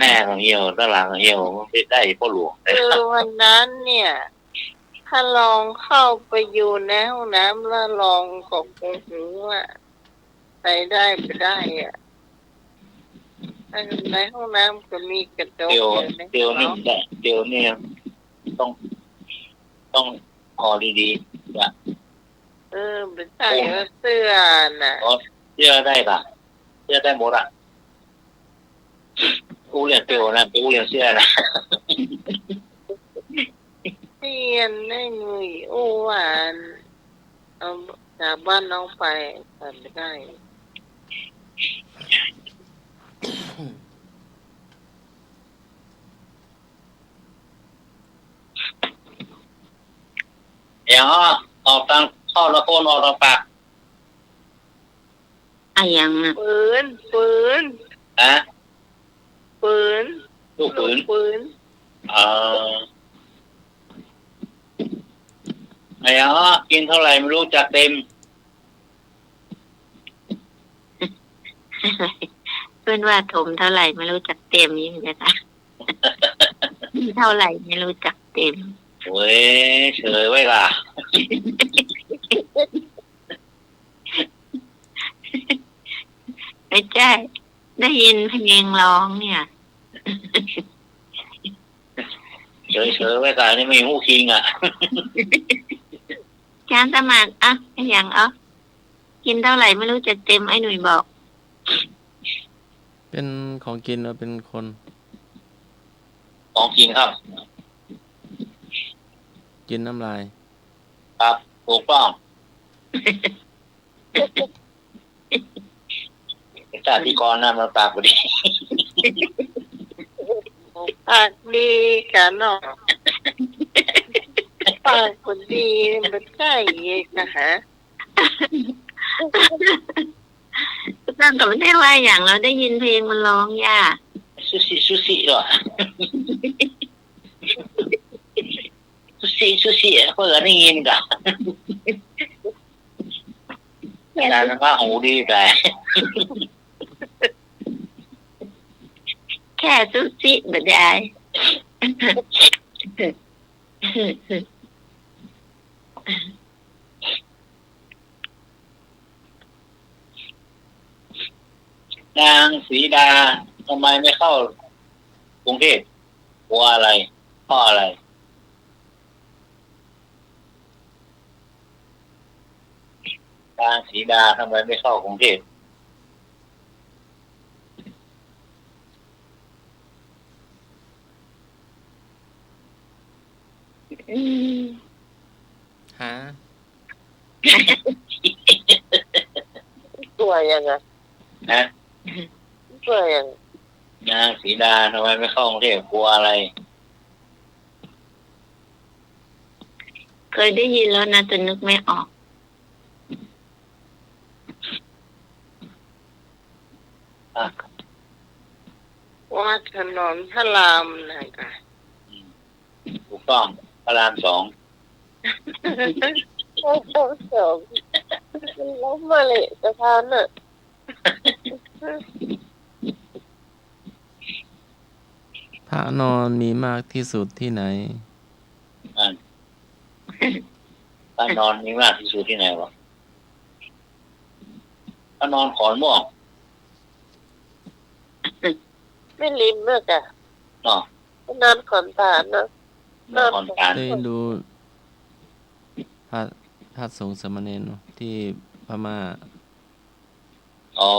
แน่ของเหี่ยวตลาดของเหี่ยวมันไปได้พ่อหลวง คือวันนั้นเนี่ย ถ้าลองเข้าไปอยู่ในห้องน้ำแล้วลองกบหูว่าไปได้ไปได้อ่ะในห้องน้ำก็มีกระจก เดี๋ยวนี่ได้เดี๋ยวนี่ต้องพอดีๆอย่า ไม่ใช่ว่าเสื้อน่ะ เชื่อได้ป่ะเชื่อได้หมดอ่ะ อูเรียนเปลวนะอูเรียนเสื้อนะ เรียนได้หนุ่ยโอ้หวานเอาจากบ้านน้องไปไม่ได้ อย่างออกทางเข้าแล้วโคนออกทางปาก อะยังอ่ะ ปืน นะ ปืน ลูกปืน ปืน อย่างกินเท่าไหร่ไม่รู้จักเต็ม เพื่อนว่าถมเท่าไหร่ไม่รู้จักเต็มนี่เหมือนกันค่ะเท่าไหร่ไม่รู้จักเต็ม เว้ยเฉยไว้ล่ะ ไม่ใช่ได้ยินเพลงร้องเนี่ย เฉยไว้ก่อนนี่ไม่มีหูคิงอ่ะ ช้างสมัครอ่ะอย่างกินเท่าไหร่ไม่รู้จักเต็มไอ้หนุ่ยบอก เป็นของกินหรือเป็นคน ของกินครับ กินน้ำลาย ครับถูกต้องชาติกรน่ะมันปากพอดี ปากดีกันเนาะปากคนดีมันใช่นะฮะ ตั้งกับไม่ได้ว่าอย่างเราได้ยินเพลงมันร้องย่า ซูซิเหรอซูซิเพื่อนนี่ยินกันแต่นั้นว่าหูดีไป แค่ซุซิไม่ได้ นางศรีดาทำไมไม่เข้ากรุงเทพกลัวอะไรเพราะอะไรนางศรีดาทำไมไม่เข้ากรุงเทพ หา ตัวยังไง นะ ตัวยัง นางศรีดาทำไมไม่เข้ากรุงเทพกลัวอะไร เคยได้ยินแล้วนะแต่นึกไม่ออก ว่าถนนพระรามนะคะ ถูกต้องพระรามสอง โอ้โหเสริมล้มมาเลยสะพานน่ะ พระนอนมีมากที่สุดที่ไหน พระนอนมีมากที่สุดที่ไหนวะพระนอนขอนม่วง ไม่ริมเมื่อกะ เนาะ นอนขอนตาลเนาะ นอนขอนการ ได้ดูพระสงฆ์สามเณรเนอะที่พม่า อ๋อ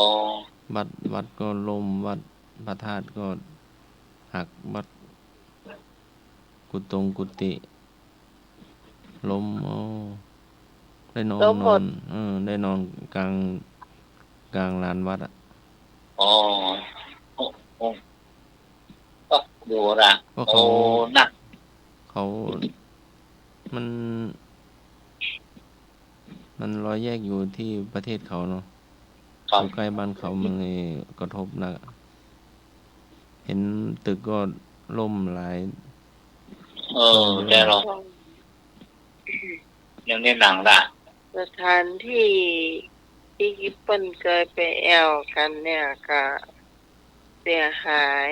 วัดก็ล่มวัดพระธาตุก็หักวัดกุฏิล้มได้นอนได้นอนกลางลานวัดอ่ะ อ๋อก็ดูละ ก็ โอ้หนัก เขามันรอยแยกอยู่ที่ประเทศเขาเนาะ ครับ อยู่ใกล้บ้านเขามันเลยกระทบหนักเห็นตึกก็ล่มหลาย แต่เรายังเล่นหนังละ สถานที่ที่ญี่ปุ่นเคยไปแอลกันเนี่ยก็เสียหาย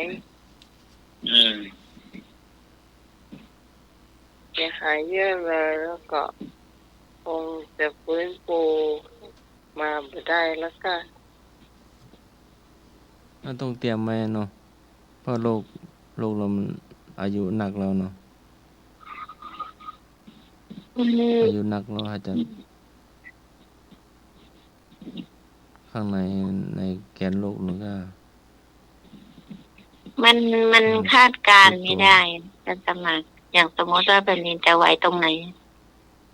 เสียหายเยอะเลยแล้วก็คงจะฟื้นฟูมาไม่ได้แล้วก็ มันต้องเตรียมไว้เนาะเพราะโรคเรามันอายุหนักแล้วเนาะอายุหนักแล้วอาจจะข้างในแกนโลกมันก็ มันมันคาดการณ์ไม่ได้จะสมัครอย่างสมมติว่าเป็นนินจะไหวตรงไหน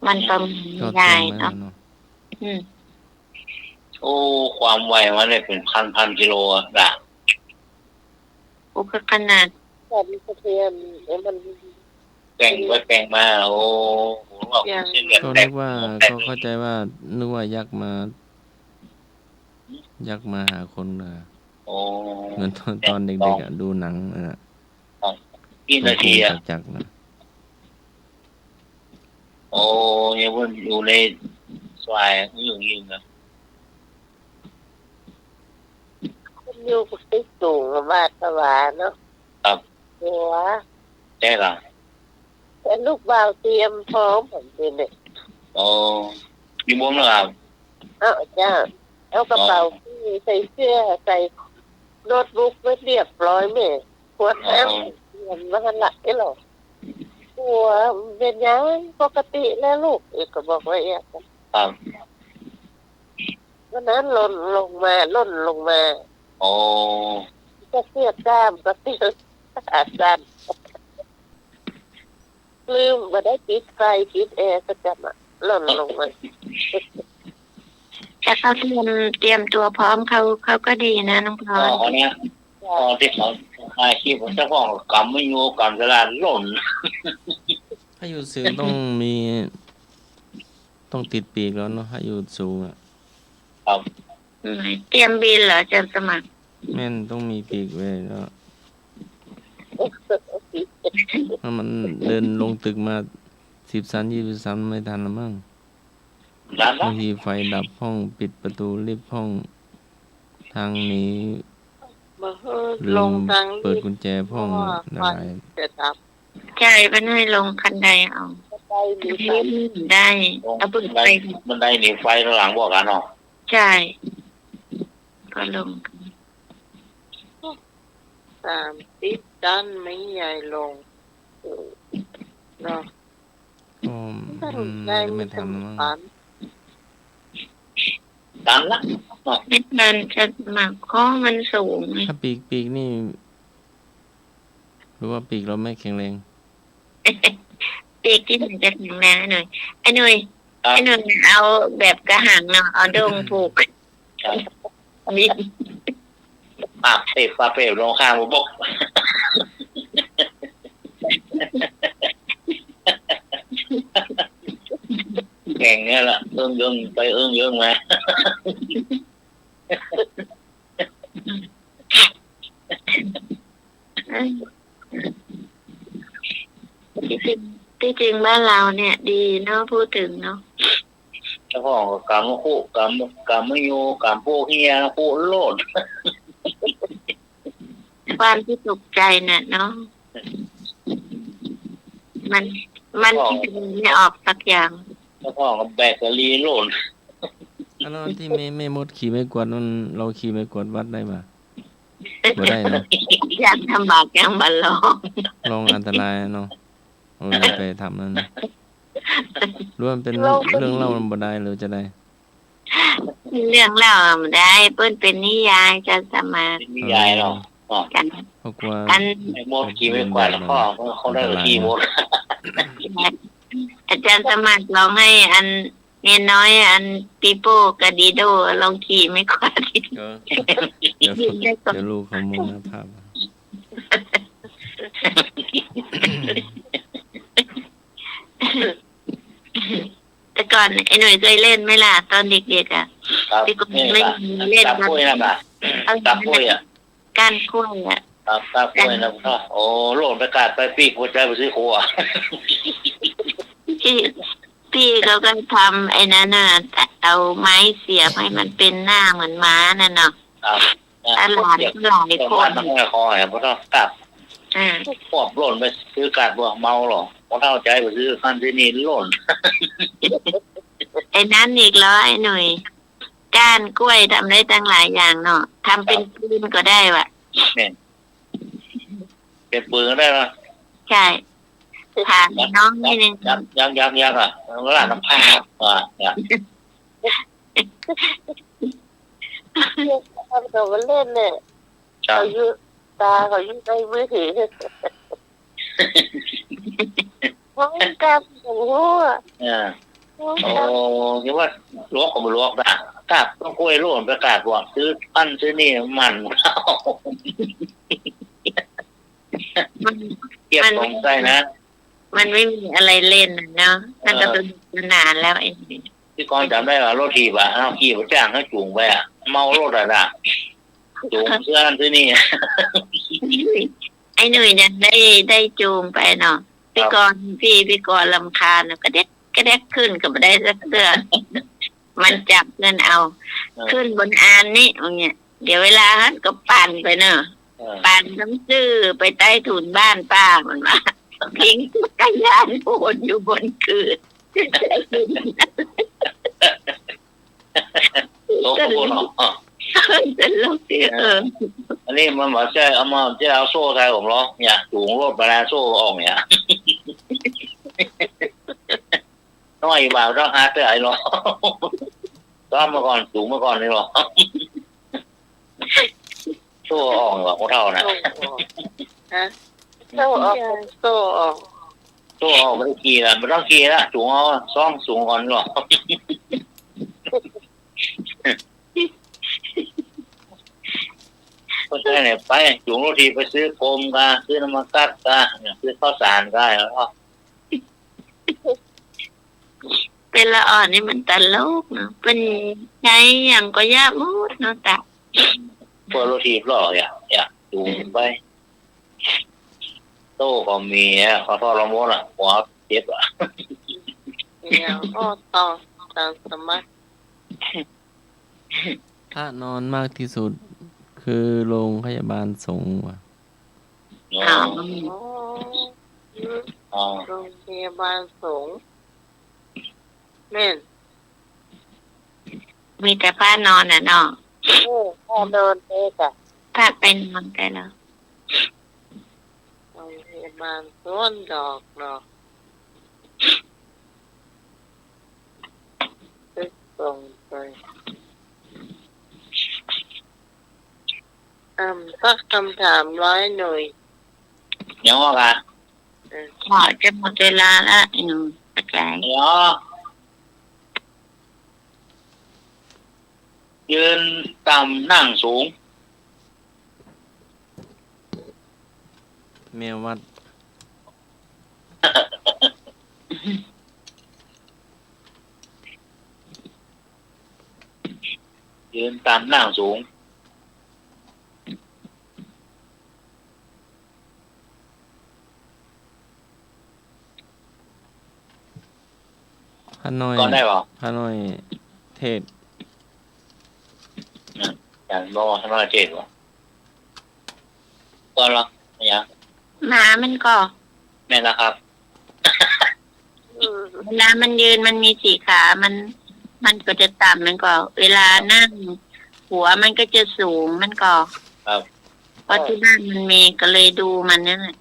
มันประเมิน ก็ ไม่ เต็ ได้ มไว้ เนาะ แล้วเนาะ อืม โอ้ความไวมันเลยเป็นพันกิโลอะด่า อุปขนาด แต่มีสะเทือนมัน แปลงไปแปลงมาโอ้โหบอกเส้นเลือด ก็ แต นึ ก กว่า แตก เขาเข้าใจว่านึกว่ายักษ์มาหาคนนะ โอ้ เหมือนตอนเด็กๆอ่ะดูหนังอ่ะ กี่นาทีอ่ะ จักรนะ โอ้ยังว่าอยู่ในสายอยู่ยิงนะ อยู่กับติ๊กสูงกับบาดสวาเนาะ ครับ หัว ใช่หรอ แต่ลูกบ่าวเตรียมพร้อมผมเป็นเนี่ย โอ้ยบวมแล้วครับ เอาจ้าเอากระเป๋าที่ใส่เสื้อใส่โน้ตบุ๊กไว้เรียบร้อยแม่ขวดน้ำเงินมาขนาดนี้หรอหัวเป็นยังปกติแล้วลูกก็บอกว่าอย่าง ครับ วันนั้นล่นลงมา โอ้ ก็เสื้อกล้ามก็เสื้อขาดสั้นลืมมาได้ปิดไฟปิดแอร์ก็จะมาล่นลงมา แต่เขาเตรียมตัวพร้อมเขาก็ดีนะน้องพร คนเนี้ยตอนที่เขาอาชีพของเจ้าของกำไม่อยู่กำตลาดหล่น ถ้าอยู่สูงต้องติดปีกแล้วเนาะถ้าอยู่สูงอ่ะ ครับ เตรียมบินเหรอจะสมัคร แม่นต้องมีปีกไว้แล้วถ้ามันเดินลงตึกมา10 ชั้น20 ชั้นไม่ทันละมั้ง ร้าน บา นะ งทีไฟดับห้องปิดประตูลิฟต์ห้องทางหนี้ มาเฮ้ย ลื ล ม งทาง เปิดกุญแจห้องอะไร จะดับ ใช่ไม่ให้ลงคันใดเอา ไปมี ได้เอาปืน บัน ไป ไดหนีไฟหลังบอกกันเนาะ ใช่ก็ลง 30 ดันไม่ใหญ่ลงเนาะ ก็ไม่ทันละมั้ง ดันละ ไม่ทันจะสมัครข้อมันสูงไง ถ้าปีกนี่หรือว่าปีกเราไม่แข็งแรง ปีกที่หนึ่งจะแข็งแรงหน่อยไอ้หน่อยเอาแบบกระหังเนาะเอาดงผูกนี่ ปากเปรลงข้างบกแข่งเนี่ยแหละเอื้องไปเอื้องมา ที่จริงบ้านเราเนี่ย ดีเนาะพูดถึงเนาะ เจ้าของกำคู่กำไม่อยู่กำพวกเฮียคู่โลด ความที่ตกใจเนี่ยเนาะมันคิดไม่ออกสักอย่าง เจ้าของแบกเรีโลด แล้วที่ไม่มดขี่ไม่กวาดมันเราขี่ไม่กวาดวัดได้ป่ะบ่ได้เนาะ อยากทำบาปยังบัลลอง ลองอันตรายเนาะไปทำนั่นรู้ว่าเป็นเรื่องเล่ามันบ่ได้หรือจะได้ เรื่องเล่าไม่ได้เปิ้นเป็นนิยายจะสมา มียายเนาะ กัน เพราะกลัว กัน ไอ้โมดขี่ไม่กวาดแล้วก็เขาได้ขี่โมด อาจารย์สมัครลองให้อันเนน้อยอันปีโป้กับดีโดลองขี่ไม่กวาด เดี๋ยวลูกเขามองภาพ แต่ก่อนไอ้หน่วยเคยเล่นไหมล่ะตอนเด็กๆอ่ะ ครับนี่ละตับกล้วยนะบ่ะตับกล้วยอ่ะ ก้านกล้วยอ่ะ ตับกล้วยนะพ่อโอ้โหลดประกาศไปปีกหัวใจไปซื้อครัว พี่เขาก็ทำไอ้นั่นน่ะเอาไม้เสียบให้มันเป็นหน้าเหมือนม้านั่นเนาะ ครับ หลานหลายคน ต้องให้คอแหมพ่อต้องตับปอบหล่นไปซื้อกาดบ่เมาหรอพ่อเท่าใจไปซื้อคันที่นี่หล่น ไอ้นั้นอีกแล้วไอ้หน่วยก้านกล้วยทำได้ตั้งหลายอย่างเนาะทำเป็นปืนก็ได้ว่ะ เป็นปืนได้ไหม ใช่ผ่านน้องนี่นึง ยักอ่ะแล้วหลานน้ำผ้าเนี่ย ทำกับเล่นเนี่ย ครับ อายุ ตาเขาอยู่ในมือถือห้องกับอย่างรู้อ่ะ ห้อง โอ้ กับ คิดว่าลวกก็บ่ลวกนะกาบต้องคุยร่วมประกาศว่าซื้อปั้นซื้อนี่มันเข้า มัน เก็บของใส่นะ มันไม่มีอะไรเล่นน่ะเนาะมันก็เป็นนานแล้วไอ้นี่ พี่กรณ์จำได้ว่ารถถีบอ่ะเอาขี่รถจ้างให้จูงไปอ่ะเมารถอ่ะจูงเสื้อนั่นซื้อนี่ ไอ้หนุ่ยเนี่ยได้จูงไปเนาะพี่กรณ์พี่กรณ์รำคาญน่ะก็เด็กขึ้นก็ไม่ได้สักเดือน มันจับเงินเอา ขึ้นบนอานนี่อย่างเงี้ยเดี๋ยวเวลาฮันก็ปั่นไปเนอะปั่นน้ำซื่อไปใต้ถุนบ้านป้ามันมาทิ้งจักรยานโผล่อยู่บนคืน โต๊ะโต๊ะเนาะ เป็นโรคที่อันนี้มันบอกจะเอามาจะเอาโซ่ไทยผมเหรอเนี่ยจูงรถไปแล้วโซ่ออกเนี่ยน้อยบ่าวต้องหาเตือนไอ้หรอซ้อมมาก่อนจูงมาก่อนนี่หรอโซ่ออกหรอพวกเท่านะ ฮะโซ่ออกโซ่ออก โซ่ออกไม่ได้ขี่ละไม่ต้องขี่ละจูงเอาซ้อมสูงก่อนหรอก็ใช่เนี่ยไปจูงรถทีไปซื้อโฟมกันซื้อน้ำมันกัดกันซื้อข้าวสารกันแล้วก็ เป็นละอ่อนนี่มันตลกเนาะเป็นใช้อย่างก็ยากมุดเนาะแต่ พวกรถทีหล่ออย่าจูงไปโต้ก็มีขอโทษเราหมดอ่ะหัวเจ็บอ่ะ เนี่ยอ้อต่อตามสมัคร ถ้านอนมากที่สุดคือโรงพยาบาลสงฆ์ว่ะ อ้าว อ๋อโรงพยาบาลสงฆ์แม่น มีแต่ผ้านอนน่ะเนาะ พ่อเดินเอกอะ ผ้าไปนอนได้แล้ว โรงพยาบาลสวนดอกเนาะตึกส่งไปสักคำถาม100 หน่วย ยังว่ากัน หมอจะหมดเวลาแล้วไอ้หนูกระจาย เดี๋ยวยืนต่ำนั่งสูง แมววัด ยืนต่ำนั่งสูง ฮานอย ก่อนได้เปล่า ฮานอยเทศ อย่างบอกว่าทำอะไรเจ็บวะก่อนหรอไม่ยัง หมามันก็ แม่ละครับ เวลามันยืนมันมี4 ขามันก็จะต่ำมันก็ เวลานั่ง หัวมันก็จะสูงมันก็ ครับ เพราะที่บ้านมันมีก็เลยดูมันนั่นแหละ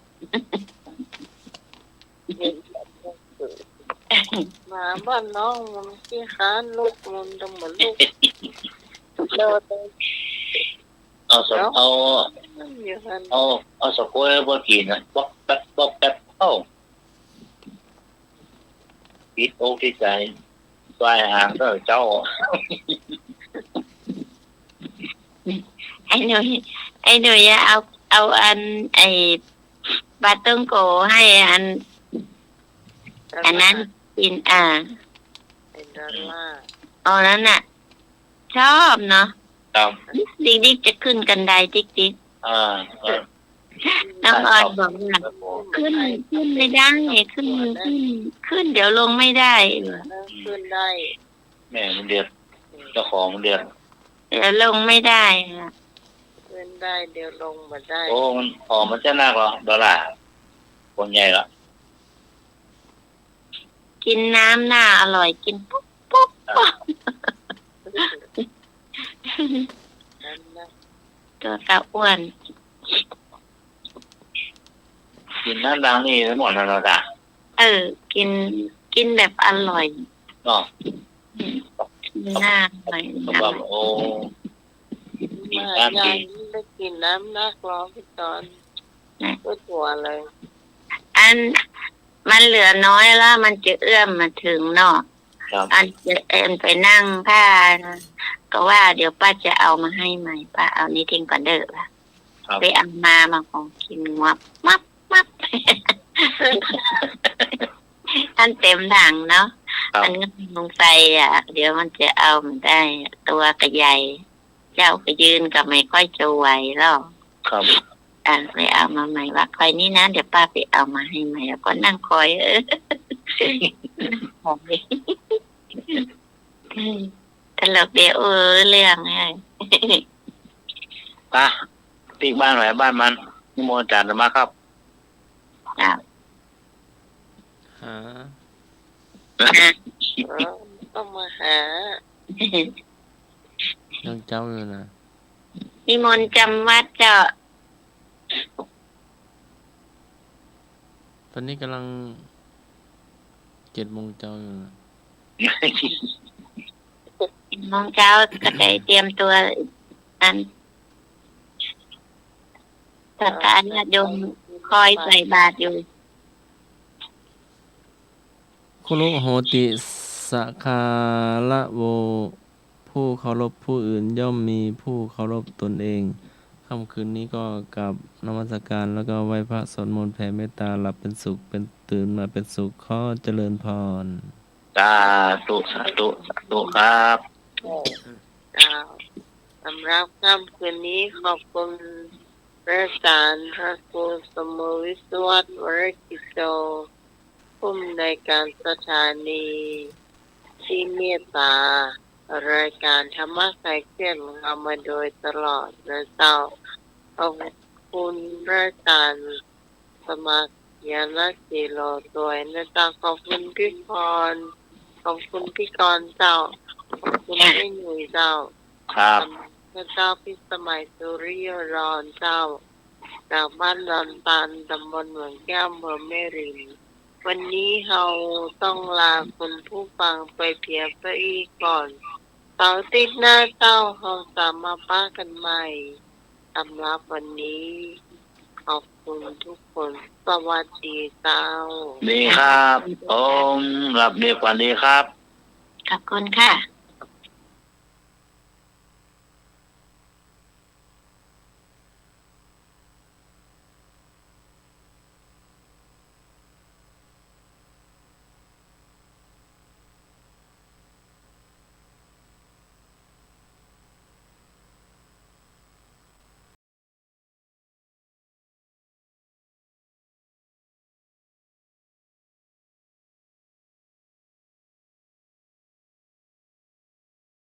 หมาบ้านน้องมันขี้ค้านลูกมันจะเหมือนลูกโดน เอาสเอา อยู่กัน เอาสกุลบนกินนะบอกแป๊บเข้าคิดโอ้ที่ใจปลายหางก็เจ้า ไอ้หนุ่ยเอาอันไอ้ปลาต้งโกให้อันนั้นกินเป็นดอลลาร์ เอานั้นน่ะ ชอบเนาะ ครับ ดิ๊กจะขึ้นกันไดดิ๊ก น้องออนบอกว่าขึ้นไม่ได้ขึ้นเดี๋ยวลงไม่ได้ ขึ้นได้ แม่มันเดือดเจ้าของมันเดือด เดี๋ยวลงไม่ได้ค่ะ ขึ้นได้เดี๋ยวลงมาได้ โอ้มันมันจะน่ากเหรอดอลลาร์คนใหญ่ละ กินน้ำหน้าอร่อยกินปุ๊บปุ๊บ นั่นนะ ตัวตาอ้วน กินน้ำดังนี่ทั้งหมดนะเราด่า กินแบบอร่อย เนาะ หน้าอร่อย แบบโอ้ มาอย่างโด ได้กินน้ำนักร้องไปตอนก็ตัวเลย อันมันเหลือน้อยแล้วมันจะเอื้อมมาถึงเนาะ ครับ อันจะไปนั่งผ้านะก็ว่าเดี๋ยวป้าจะเอามาให้ใหม่ป้าเอานี้ทิ้งก่อนเด้อป่ะ ครับ ไปเอามาของกินมับ ท่านเต็มถังเนาะ ครับ มันก็ลงใส่เดี๋ยวมันจะเอามันได้ ตัวกระใหญ่เจ้าไปยืนก็ไม่ค่อยจะไหวแล้ว ครับ ไปเอามาใหม่ว่าคอยนี่นะเดี๋ยวป้าไปเอามาให้ใหม่แล้วก็นั่งคอยหอมเลยตลกเดี๋ยวเรื่องไง ป้าปีกบ้านไหนบ้านมันนิมนต์อาจารย์มาครับ อ้าว หา ต้องมาหา ยังเจ้าอยู่นะ นิมนต์จำวัดเจ้า ตอนนี้กำลัง7 โมงเจ้าอยู่นะ มองเช้าก็ได้เตรียมตัวอันสักการญาติโยมคอยใส่บาตรอยู่ คุรุโหติสัคาระโว ผู้เคารพผู้อื่นย่อมมีผู้เคารพตนเองค่ำคืนนี้ก็กราบนมัสการแล้วก็ไหว้พระสวดมนต์แผ่เมตตาหลับเป็นสุขเป็นตื่นมาเป็นสุขขอเจริญพร สาธุสาธุสาธุครับ สำหรับค่ำคืนนี้ขอบคุณพระอาจารย์พระครูสมวิศวัตวรกิจโตผู้อำนวยการสถานีที่เมตตารายการธรรมะไกลเคลื่อนของเรามาโดยตลอดนะเจ้าขอบคุณพระอาจารย์สมัครยานาสีโลด้วยนะเจ้าขอบคุณพี่พรขอบคุณพี่กรณ์เจ้าขอบคุณพี่หนุ่ยเจ้า ครับ พระเจ้าพิสมัยสุริยรอนเจ้าจากบ้านดอนตาลตำบลเหมืองแก้วอำเภอแม่ริมวันนี้เราต้องลาคุณผู้ฟังไปเพียงแค่อีกก่อนเสาร์อาทิตย์หน้าเจ้าเราจะมาป้ากันใหม่สำหรับวันนี้ ขอบคุณทุกคนสวัสดีเจ้า ดีครับผมรับดีกว่าดีครับ ขอบคุณค่ะ